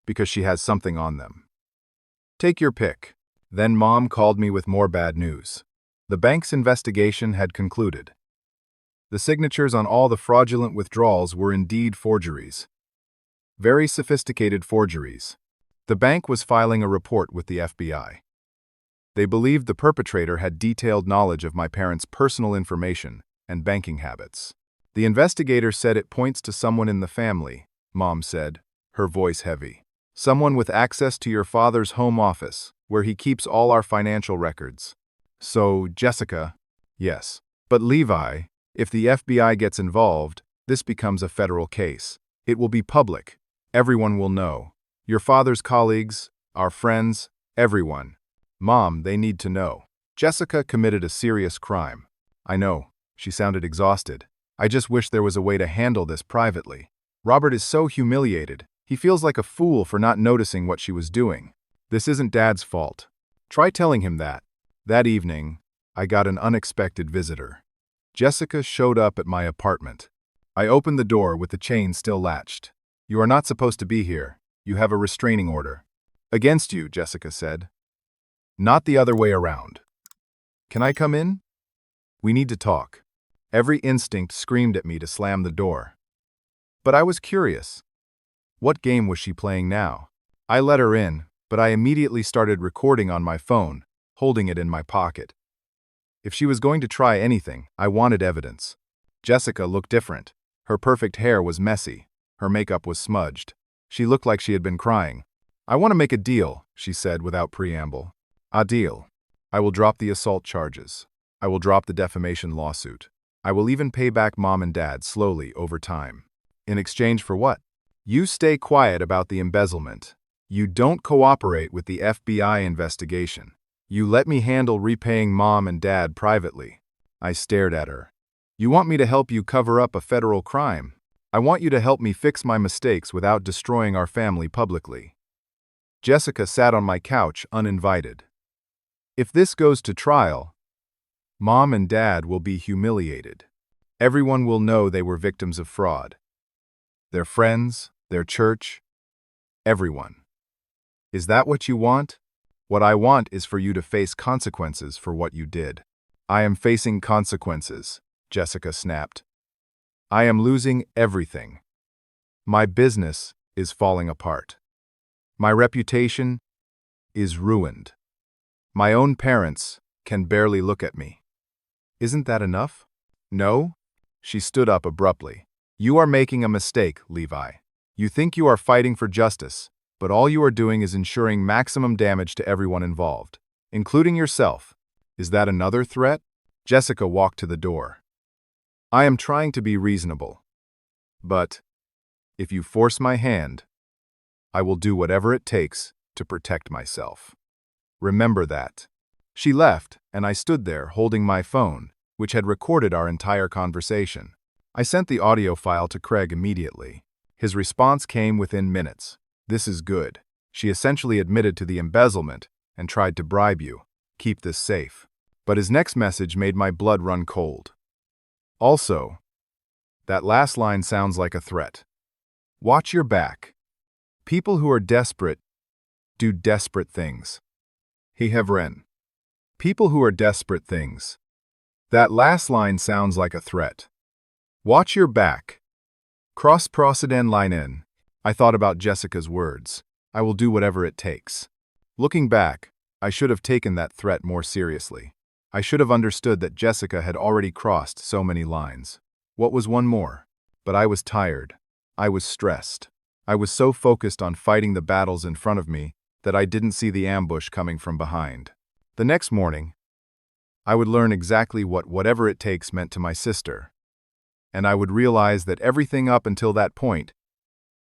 A: Because she has something on them. Take your pick. Then Mom called me with more bad news. The bank's investigation had concluded. The signatures on all the fraudulent withdrawals were indeed forgeries. Very sophisticated forgeries. The bank was filing a report with the FBI. They believed the perpetrator had detailed knowledge of my parents' personal information and banking habits. The investigator said it points to someone in the family, Mom said, her voice heavy. Someone with access to your father's home office, where he keeps all our financial records. So, Jessica, yes. But Levi, if the FBI gets involved, this becomes a federal case. It will be public. Everyone will know. Your father's colleagues, our friends, everyone. Mom, they need to know. Jessica committed a serious crime. I know. She sounded exhausted. I just wish there was a way to handle this privately. Robert is so humiliated. He feels like a fool for not noticing what she was doing. This isn't Dad's fault. Try telling him that. That evening, I got an unexpected visitor. Jessica showed up at my apartment. I opened the door with the chain still latched. You are not supposed to be here. You have a restraining order. Against you, Jessica said. Not the other way around. Can I come in? We need to talk. Every instinct screamed at me to slam the door. But I was curious. What game was she playing now? I let her in, but I immediately started recording on my phone, holding it in my pocket. If she was going to try anything, I wanted evidence. Jessica looked different. Her perfect hair was messy. Her makeup was smudged. She looked like she had been crying. I want to make a deal, she said without preamble. A deal. I will drop the assault charges. I will drop the defamation lawsuit. I will even pay back Mom and Dad slowly over time. In exchange for what? You stay quiet about the embezzlement. You don't cooperate with the FBI investigation. You let me handle repaying Mom and Dad privately. I stared at her. You want me to help you cover up a federal crime? I want you to help me fix my mistakes without destroying our family publicly. Jessica sat on my couch uninvited. If this goes to trial, Mom and Dad will be humiliated. Everyone will know they were victims of fraud. Their friends, their church, everyone. Is that what you want? What I want is for you to face consequences for what you did. I am facing consequences, Jessica snapped. I am losing everything. My business is falling apart. My reputation is ruined. My own parents can barely look at me. Isn't that enough? No? She stood up abruptly. You are making a mistake, Levi. You think you are fighting for justice, but all you are doing is ensuring maximum damage to everyone involved, including yourself. Is that another threat? Jessica walked to the door. I am trying to be reasonable. But if you force my hand, I will do whatever it takes to protect myself. Remember that. She left, and I stood there holding my phone, which had recorded our entire conversation. I sent the audio file to Craig immediately. His response came within minutes. This is good. She essentially admitted to the embezzlement and tried to bribe you. Keep this safe. But his next message made my blood run cold. Also, that last line sounds like a threat. Watch your back. People who are desperate do desperate things. He have ren. People who are desperate things. That last line sounds like a threat. Watch your back. Cross proseden linen. I thought about Jessica's words. I will do whatever it takes. Looking back, I should have taken that threat more seriously. I should have understood that Jessica had already crossed so many lines. What was one more? But I was tired. I was stressed. I was so focused on fighting the battles in front of me that I didn't see the ambush coming from behind. The next morning, I would learn exactly what whatever it takes meant to my sister. And I would realize that everything up until that point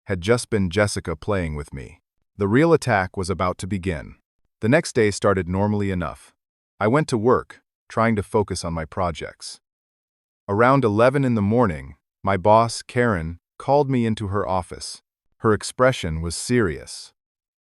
A: had just been Jessica playing with me. The real attack was about to begin. The next day started normally enough. I went to work, trying to focus on my projects. Around 11 in the morning, my boss, Karen, called me into her office. Her expression was serious.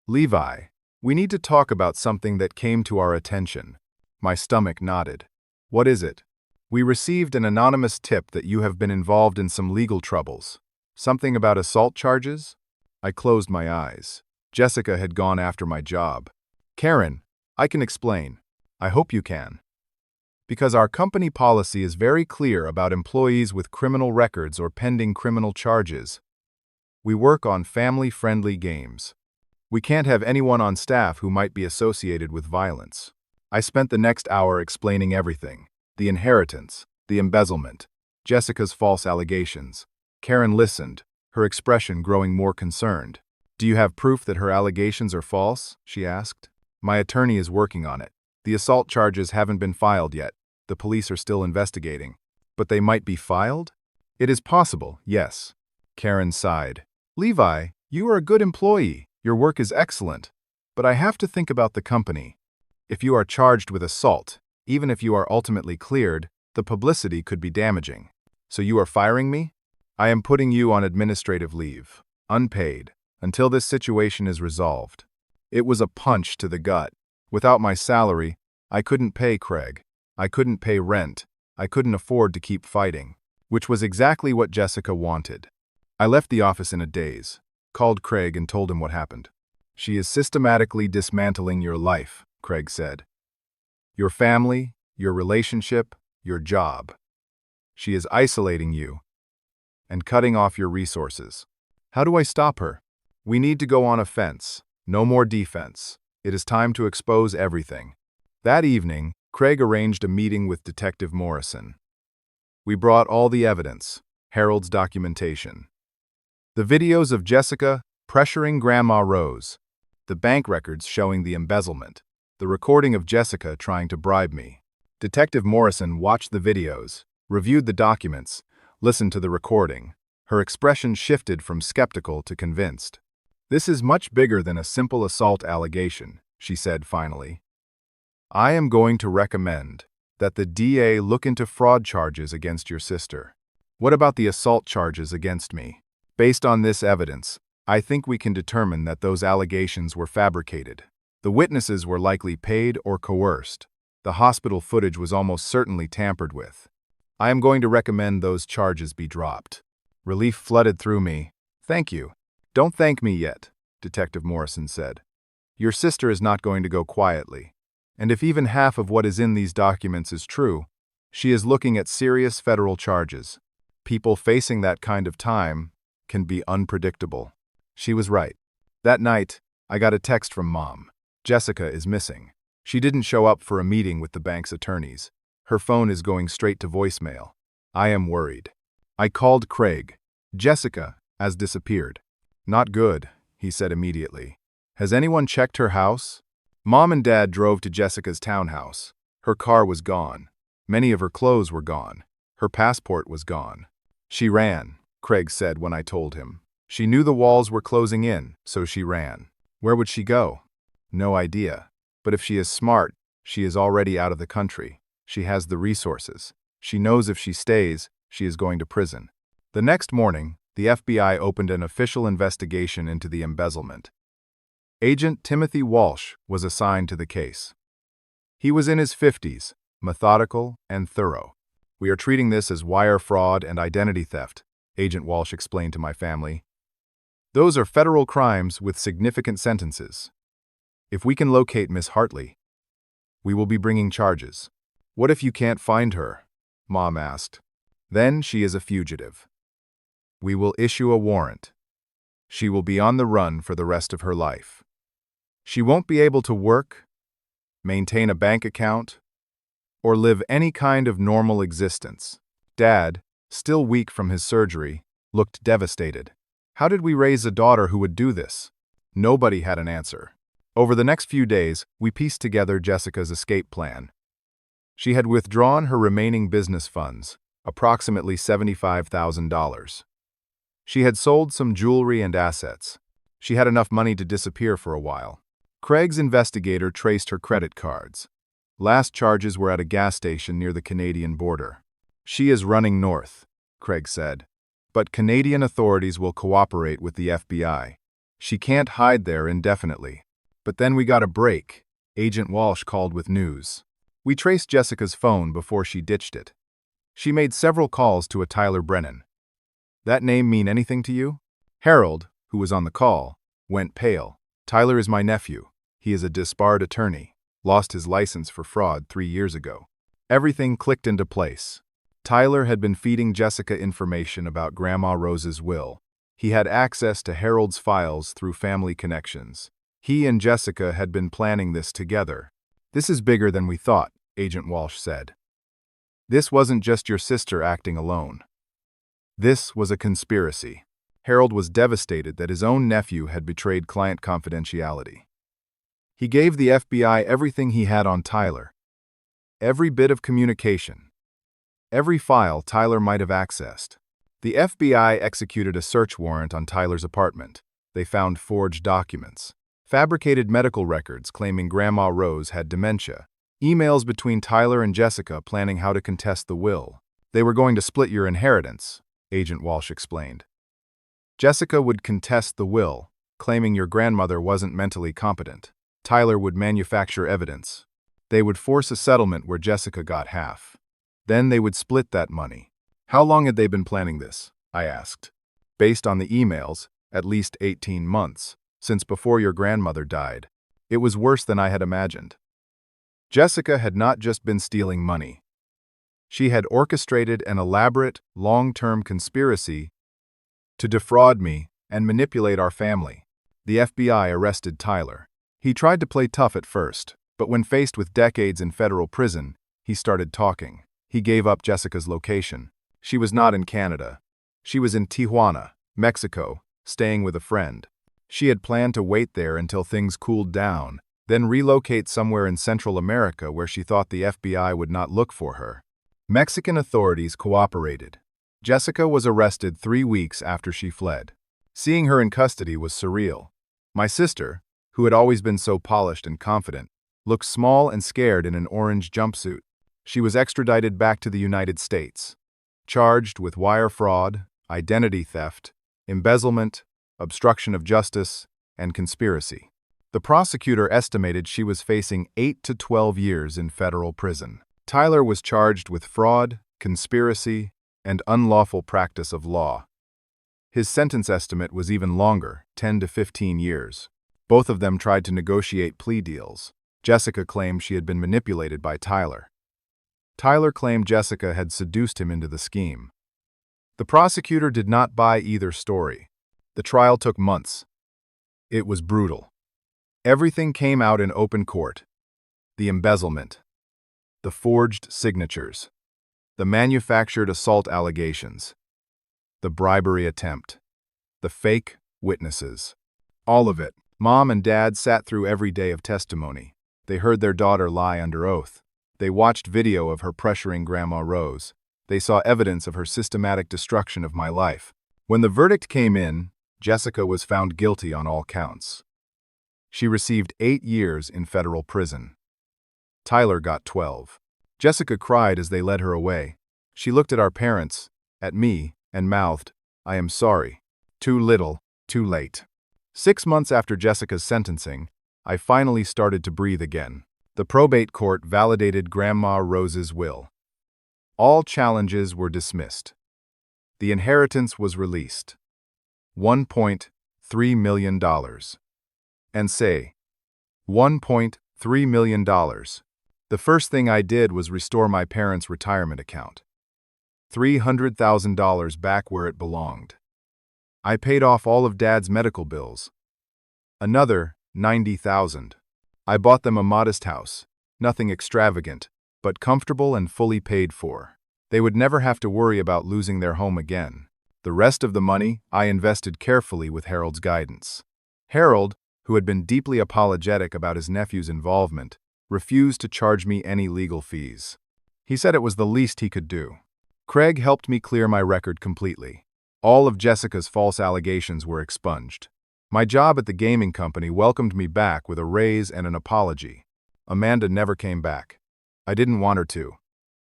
A: Levi, we need to talk about something that came to our attention. My stomach nodded. What is it? We received an anonymous tip that you have been involved in some legal troubles. Something about assault charges? I closed my eyes. Jessica had gone after my job. Karen, I can explain. I hope you can. Because our company policy is very clear about employees with criminal records or pending criminal charges. We work on family-friendly games. We can't have anyone on staff who might be associated with violence. I spent the next hour explaining everything. The inheritance, the embezzlement, Jessica's false allegations. Karen listened, her expression growing more concerned. Do you have proof that her allegations are false? She asked. My attorney is working on it. The assault charges haven't been filed yet. The police are still investigating. But they might be filed? It is possible, yes. Karen sighed. Levi, you are a good employee. Your work is excellent. But I have to think about the company. If you are charged with assault, even if you are ultimately cleared, the publicity could be damaging. So you are firing me? I am putting you on administrative leave, unpaid, until this situation is resolved. It was a punch to the gut. Without my salary, I couldn't pay Craig. I couldn't pay rent. I couldn't afford to keep fighting, which was exactly what Jessica wanted. I left the office in a daze, called Craig and told him what happened. She is systematically dismantling your life, Craig said. Your family, your relationship, your job. She is isolating you and cutting off your resources. How do I stop her? We need to go on offense, no more defense. It is time to expose everything. That evening, Craig arranged a meeting with Detective Morrison. We brought all the evidence, Harold's documentation. The videos of Jessica pressuring Grandma Rose, the bank records showing the embezzlement, the recording of Jessica trying to bribe me. Detective Morrison watched the videos, reviewed the documents, listened to the recording. Her expression shifted from skeptical to convinced. This is much bigger than a simple assault allegation, she said finally. I am going to recommend that the DA look into fraud charges against your sister. What about the assault charges against me? Based on this evidence, I think we can determine that those allegations were fabricated. The witnesses were likely paid or coerced. The hospital footage was almost certainly tampered with. I am going to recommend those charges be dropped. Relief flooded through me. Thank you. Don't thank me yet, Detective Morrison said. Your sister is not going to go quietly. And if even half of what is in these documents is true, she is looking at serious federal charges. People facing that kind of time can be unpredictable. She was right. That night, I got a text from Mom. Jessica is missing. She didn't show up for a meeting with the bank's attorneys. Her phone is going straight to voicemail. I am worried. I called Craig. Jessica has disappeared. Not good, he said immediately. Has anyone checked her house? Mom and Dad drove to Jessica's townhouse. Her car was gone. Many of her clothes were gone. Her passport was gone. She ran, Craig said when I told him. She knew the walls were closing in, so she ran. Where would she go? No idea. But if she is smart, she is already out of the country. She has the resources. She knows if she stays, she is going to prison. The next morning, the FBI opened an official investigation into the embezzlement. Agent Timothy Walsh was assigned to the case. He was in his 50s, methodical and thorough. "We are treating this as wire fraud and identity theft," Agent Walsh explained to my family. "Those are federal crimes with significant sentences. If we can locate Miss Hartley, we will be bringing charges." "What if you can't find her?" Mom asked. "Then she is a fugitive. We will issue a warrant. She will be on the run for the rest of her life. She won't be able to work, maintain a bank account, or live any kind of normal existence." Dad, still weak from his surgery, looked devastated. How did we raise a daughter who would do this? Nobody had an answer. Over the next few days, we pieced together Jessica's escape plan. She had withdrawn her remaining business funds, approximately $75,000. She had sold some jewelry and assets. She had enough money to disappear for a while. Craig's investigator traced her credit cards. Last charges were at a gas station near the Canadian border. "She is running north," Craig said. "But Canadian authorities will cooperate with the FBI. She can't hide there indefinitely." But then we got a break. Agent Walsh called with news. We traced Jessica's phone before she ditched it. She made several calls to a Tyler Brennan. "That name mean anything to you?" Harold, who was on the call, went pale. "Tyler is my nephew. He is a disbarred attorney. Lost his license for fraud 3 years ago." Everything clicked into place. Tyler had been feeding Jessica information about Grandma Rose's will. He had access to Harold's files through family connections. He and Jessica had been planning this together. "This is bigger than we thought," Agent Walsh said. "This wasn't just your sister acting alone. This was a conspiracy." Harold was devastated that his own nephew had betrayed client confidentiality. He gave the FBI everything he had on Tyler. Every bit of communication. Every file Tyler might have accessed. The FBI executed a search warrant on Tyler's apartment. They found forged documents, fabricated medical records claiming Grandma Rose had dementia, emails between Tyler and Jessica planning how to contest the will. "They were going to split your inheritance," Agent Walsh explained. "Jessica would contest the will, claiming your grandmother wasn't mentally competent. Tyler would manufacture evidence. They would force a settlement where Jessica got half. Then they would split that money." "How long had they been planning this?" I asked. "Based on the emails, at least 18 months, since before your grandmother died. It was worse than I had imagined. Jessica had not just been stealing money. She had orchestrated an elaborate, long-term conspiracy to defraud me and manipulate our family." The FBI arrested Tyler. He tried to play tough at first, but when faced with decades in federal prison, he started talking. He gave up Jessica's location. She was not in Canada. She was in Tijuana, Mexico, staying with a friend. She had planned to wait there until things cooled down, then relocate somewhere in Central America where she thought the FBI would not look for her. Mexican authorities cooperated. Jessica was arrested 3 weeks after she fled. Seeing her in custody was surreal. My sister, who had always been so polished and confident, looked small and scared in an orange jumpsuit. She was extradited back to the United States, charged with wire fraud, identity theft, embezzlement, obstruction of justice, and conspiracy. The prosecutor estimated she was facing 8 to 12 years in federal prison. Tyler was charged with fraud, conspiracy, and unlawful practice of law. His sentence estimate was even longer, 10 to 15 years. Both of them tried to negotiate plea deals. Jessica claimed she had been manipulated by Tyler. Tyler claimed Jessica had seduced him into the scheme. The prosecutor did not buy either story. The trial took months. It was brutal. Everything came out in open court. The embezzlement, the forged signatures, the manufactured assault allegations, the bribery attempt, the fake witnesses. All of it. Mom and Dad sat through every day of testimony. They heard their daughter lie under oath. They watched video of her pressuring Grandma Rose. They saw evidence of her systematic destruction of my life. When the verdict came in, Jessica was found guilty on all counts. She received 8 years in federal prison. Tyler got 12. Jessica cried as they led her away. She looked at our parents, at me, and mouthed, I am sorry. Too little, too late. 6 months after Jessica's sentencing, I finally started to breathe again. The probate court validated Grandma Rose's will. All challenges were dismissed. The inheritance was released. $1.3 million. And say, $1.3 million. The first thing I did was restore my parents' retirement account. $300,000 back where it belonged. I paid off all of Dad's medical bills. Another $90,000. I bought them a modest house, nothing extravagant, but comfortable and fully paid for. They would never have to worry about losing their home again. The rest of the money I invested carefully with Harold's guidance. Harold, who had been deeply apologetic about his nephew's involvement, refused to charge me any legal fees. He said it was the least he could do. Craig helped me clear my record completely. All of Jessica's false allegations were expunged. My job at the gaming company welcomed me back with a raise and an apology. Amanda never came back. I didn't want her to.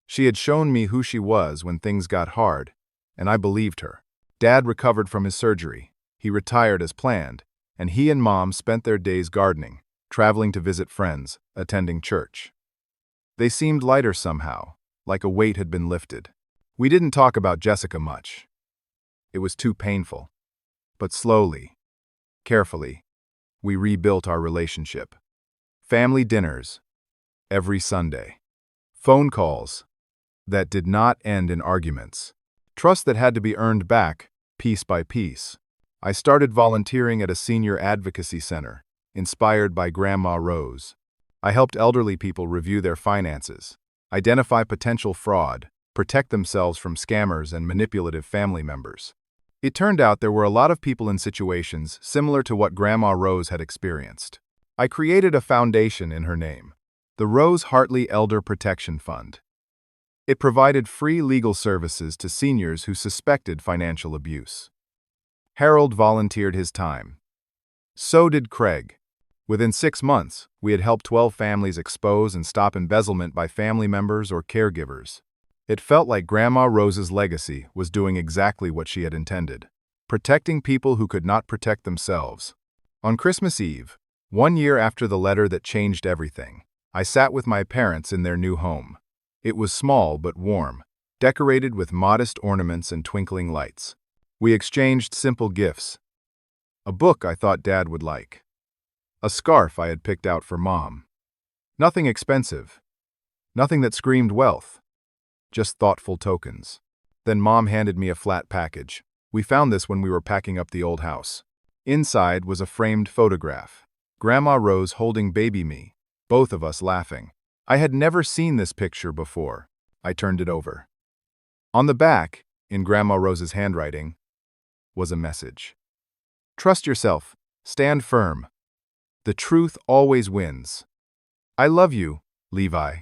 A: She had shown me who she was when things got hard, and I believed her. Dad recovered from his surgery. He retired as planned, and he and Mom spent their days gardening, traveling to visit friends, attending church. They seemed lighter somehow, like a weight had been lifted. We didn't talk about Jessica much. It was too painful. But slowly, carefully, we rebuilt our relationship. Family dinners, every Sunday. Phone calls that did not end in arguments. Trust that had to be earned back, piece by piece. I started volunteering at a senior advocacy center, inspired by Grandma Rose. I helped elderly people review their finances, identify potential fraud, protect themselves from scammers and manipulative family members. It turned out there were a lot of people in situations similar to what Grandma Rose had experienced. I created a foundation in her name, the Rose Hartley Elder Protection Fund. It provided free legal services to seniors who suspected financial abuse. Harold volunteered his time. So did Craig. Within 6 months, we had helped 12 families expose and stop embezzlement by family members or caregivers. It felt like Grandma Rose's legacy was doing exactly what she had intended, protecting people who could not protect themselves. On Christmas Eve, 1 year after the letter that changed everything, I sat with my parents in their new home. It was small but warm, decorated with modest ornaments and twinkling lights. We exchanged simple gifts. A book I thought Dad would like. A scarf I had picked out for Mom. Nothing expensive. Nothing that screamed wealth. Just thoughtful tokens. Then Mom handed me a flat package. We found this when we were packing up the old house. Inside was a framed photograph. Grandma Rose holding baby me, both of us laughing. I had never seen this picture before. I turned it over. On the back, in Grandma Rose's handwriting, was a message. Trust yourself. Stand firm. The truth always wins. I love you, Levi.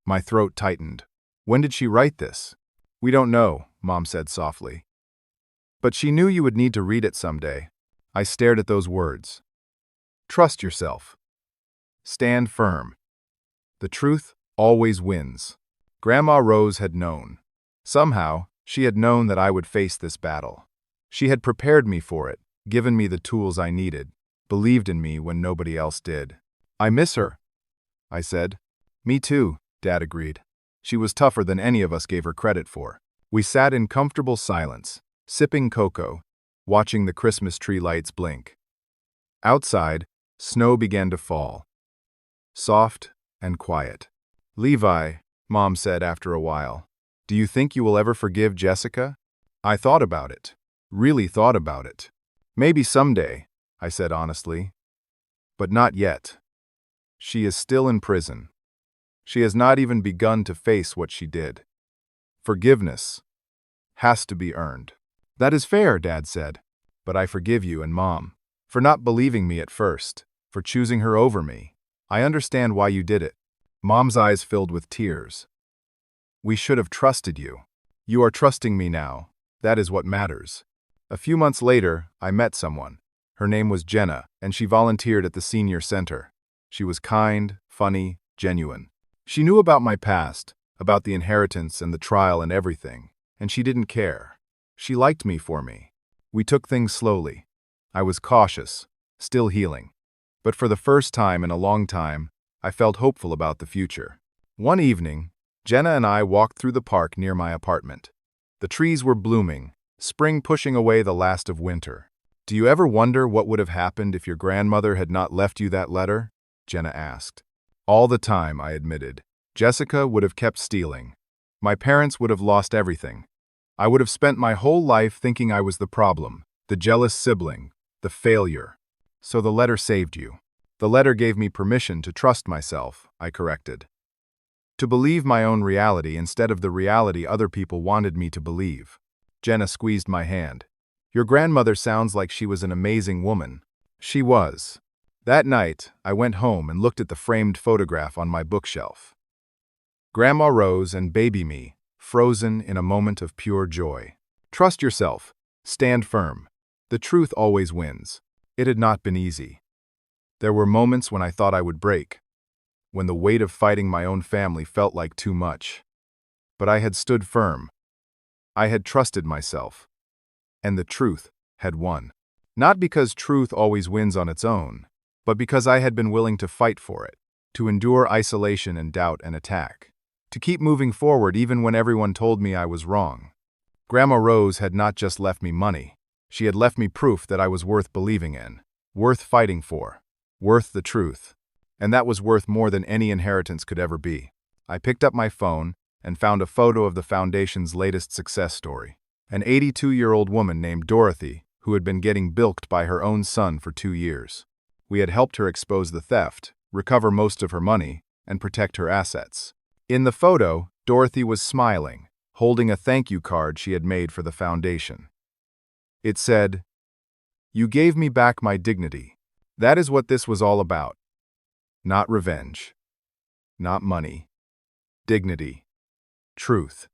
A: My throat tightened. When did she write this? We don't know, Mom said softly. But she knew you would need to read it someday. I stared at those words. Trust yourself. Stand firm. The truth always wins. Grandma Rose had known. Somehow, she had known that I would face this battle. She had prepared me for it, given me the tools I needed, believed in me when nobody else did. I miss her, I said. Me too, Dad agreed. She was tougher than any of us gave her credit for. We sat in comfortable silence, sipping cocoa, watching the Christmas tree lights blink. Outside, snow began to fall. Soft and quiet. Levi, Mom said after a while, do you think you will ever forgive Jessica? I thought about it. Really thought about it. Maybe someday, I said honestly. But not yet. She is still in prison. She has not even begun to face what she did. Forgiveness has to be earned. That is fair, Dad said. But I forgive you and Mom for not believing me at first, for choosing her over me. I understand why you did it. Mom's eyes filled with tears. We should have trusted you. You are trusting me now. That is what matters. A few months later, I met someone. Her name was Jenna, and she volunteered at the senior center. She was kind, funny, genuine. She knew about my past, about the inheritance and the trial and everything, and she didn't care. She liked me for me. We took things slowly. I was cautious, still healing. But for the first time in a long time, I felt hopeful about the future. One evening, Jenna and I walked through the park near my apartment. The trees were blooming, spring pushing away the last of winter. "Do you ever wonder what would have happened if your grandmother had not left you that letter?" Jenna asked. "All the time," I admitted. "Jessica would have kept stealing. My parents would have lost everything. I would have spent my whole life thinking I was the problem, the jealous sibling, the failure. So the letter saved you." "The letter gave me permission to trust myself," I corrected. "To believe my own reality instead of the reality other people wanted me to believe." Jenna squeezed my hand. "Your grandmother sounds like she was an amazing woman." She was. That night, I went home and looked at the framed photograph on my bookshelf. Grandma Rose and baby me, frozen in a moment of pure joy. Trust yourself. Stand firm. The truth always wins. It had not been easy. There were moments when I thought I would break, when the weight of fighting my own family felt like too much. But I had stood firm. I had trusted myself. And the truth had won. Not because truth always wins on its own, but because I had been willing to fight for it, to endure isolation and doubt and attack, to keep moving forward even when everyone told me I was wrong. Grandma Rose had not just left me money. She had left me proof that I was worth believing in, worth fighting for, worth the truth. And that was worth more than any inheritance could ever be. I picked up my phone and found a photo of the foundation's latest success story. An 82-year-old woman named Dorothy, who had been getting bilked by her own son for 2 years. We had helped her expose the theft, recover most of her money, and protect her assets. In the photo, Dorothy was smiling, holding a thank you card she had made for the foundation. It said, "You gave me back my dignity. That is what this was all about. Not revenge. Not money. Dignity. Truth.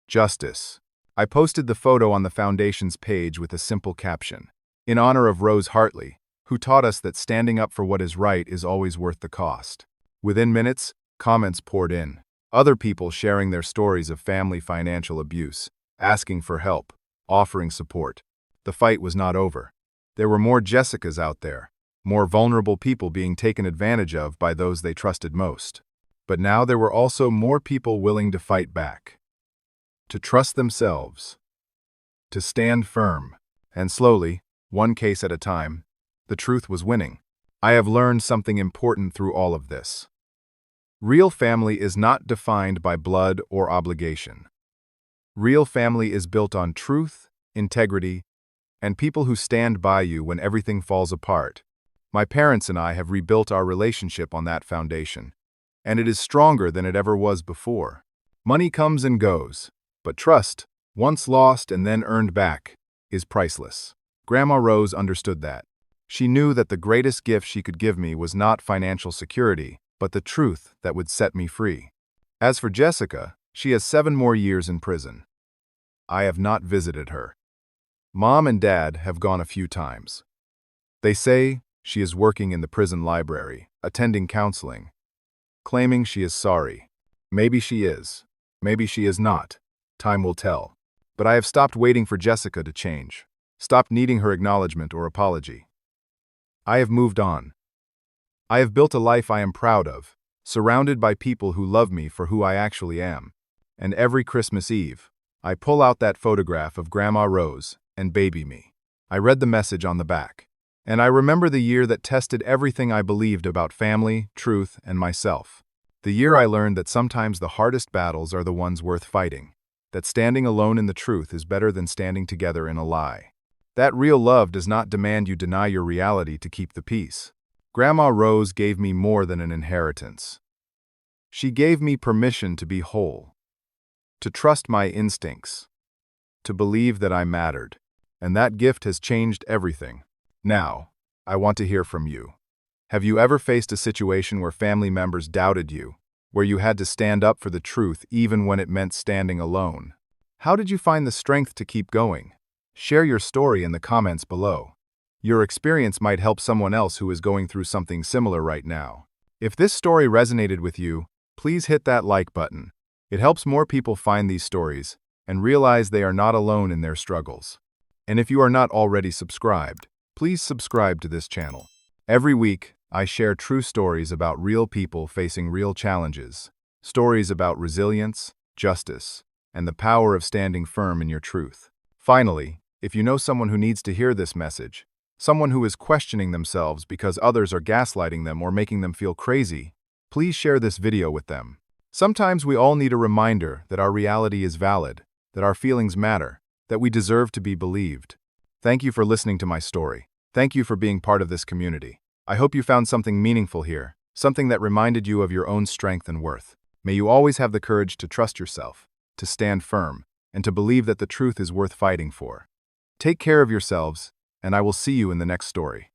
A: Justice." I posted the photo on the foundation's page with a simple caption, "In honor of Rose Hartley, who taught us that standing up for what is right is always worth the cost." Within minutes, comments poured in. Other people sharing their stories of family financial abuse, asking for help, offering support. The fight was not over. There were more Jessicas out there, more vulnerable people being taken advantage of by those they trusted most. But now there were also more people willing to fight back, to trust themselves, to stand firm. And slowly, one case at a time, the truth was winning. I have learned something important through all of this. Real family is not defined by blood or obligation. Real family is built on truth, integrity, and people who stand by you when everything falls apart. My parents and I have rebuilt our relationship on that foundation, and it is stronger than it ever was before. Money comes and goes, but trust, once lost and then earned back, is priceless. Grandma Rose understood that. She knew that the greatest gift she could give me was not financial security, but the truth that would set me free. As for Jessica, she has 7 more years in prison. I have not visited her. Mom and Dad have gone a few times. They say she is working in the prison library, attending counseling, claiming she is sorry. Maybe she is. Maybe she is not. Time will tell. But I have stopped waiting for Jessica to change, stopped needing her acknowledgement or apology. I have moved on. I have built a life I am proud of, surrounded by people who love me for who I actually am. And every Christmas Eve, I pull out that photograph of Grandma Rose and baby me. I read the message on the back, and I remember the year that tested everything I believed about family, truth, and myself. The year I learned that sometimes the hardest battles are the ones worth fighting, that standing alone in the truth is better than standing together in a lie. That real love does not demand you deny your reality to keep the peace. Grandma Rose gave me more than an inheritance. She gave me permission to be whole, to trust my instincts, to believe that I mattered. And that gift has changed everything. Now, I want to hear from you. Have you ever faced a situation where family members doubted you, where you had to stand up for the truth even when it meant standing alone? How did you find the strength to keep going? Share your story in the comments below. Your experience might help someone else who is going through something similar right now. If this story resonated with you, please hit that like button. It helps more people find these stories and realize they are not alone in their struggles. And if you are not already subscribed, please subscribe to this channel. Every week, I share true stories about real people facing real challenges, stories about resilience, justice, and the power of standing firm in your truth. Finally, if you know someone who needs to hear this message, someone who is questioning themselves because others are gaslighting them or making them feel crazy, please share this video with them. Sometimes we all need a reminder that our reality is valid, that our feelings matter, that we deserve to be believed. Thank you for listening to my story. Thank you for being part of this community. I hope you found something meaningful here, something that reminded you of your own strength and worth. May you always have the courage to trust yourself, to stand firm, and to believe that the truth is worth fighting for. Take care of yourselves, and I will see you in the next story.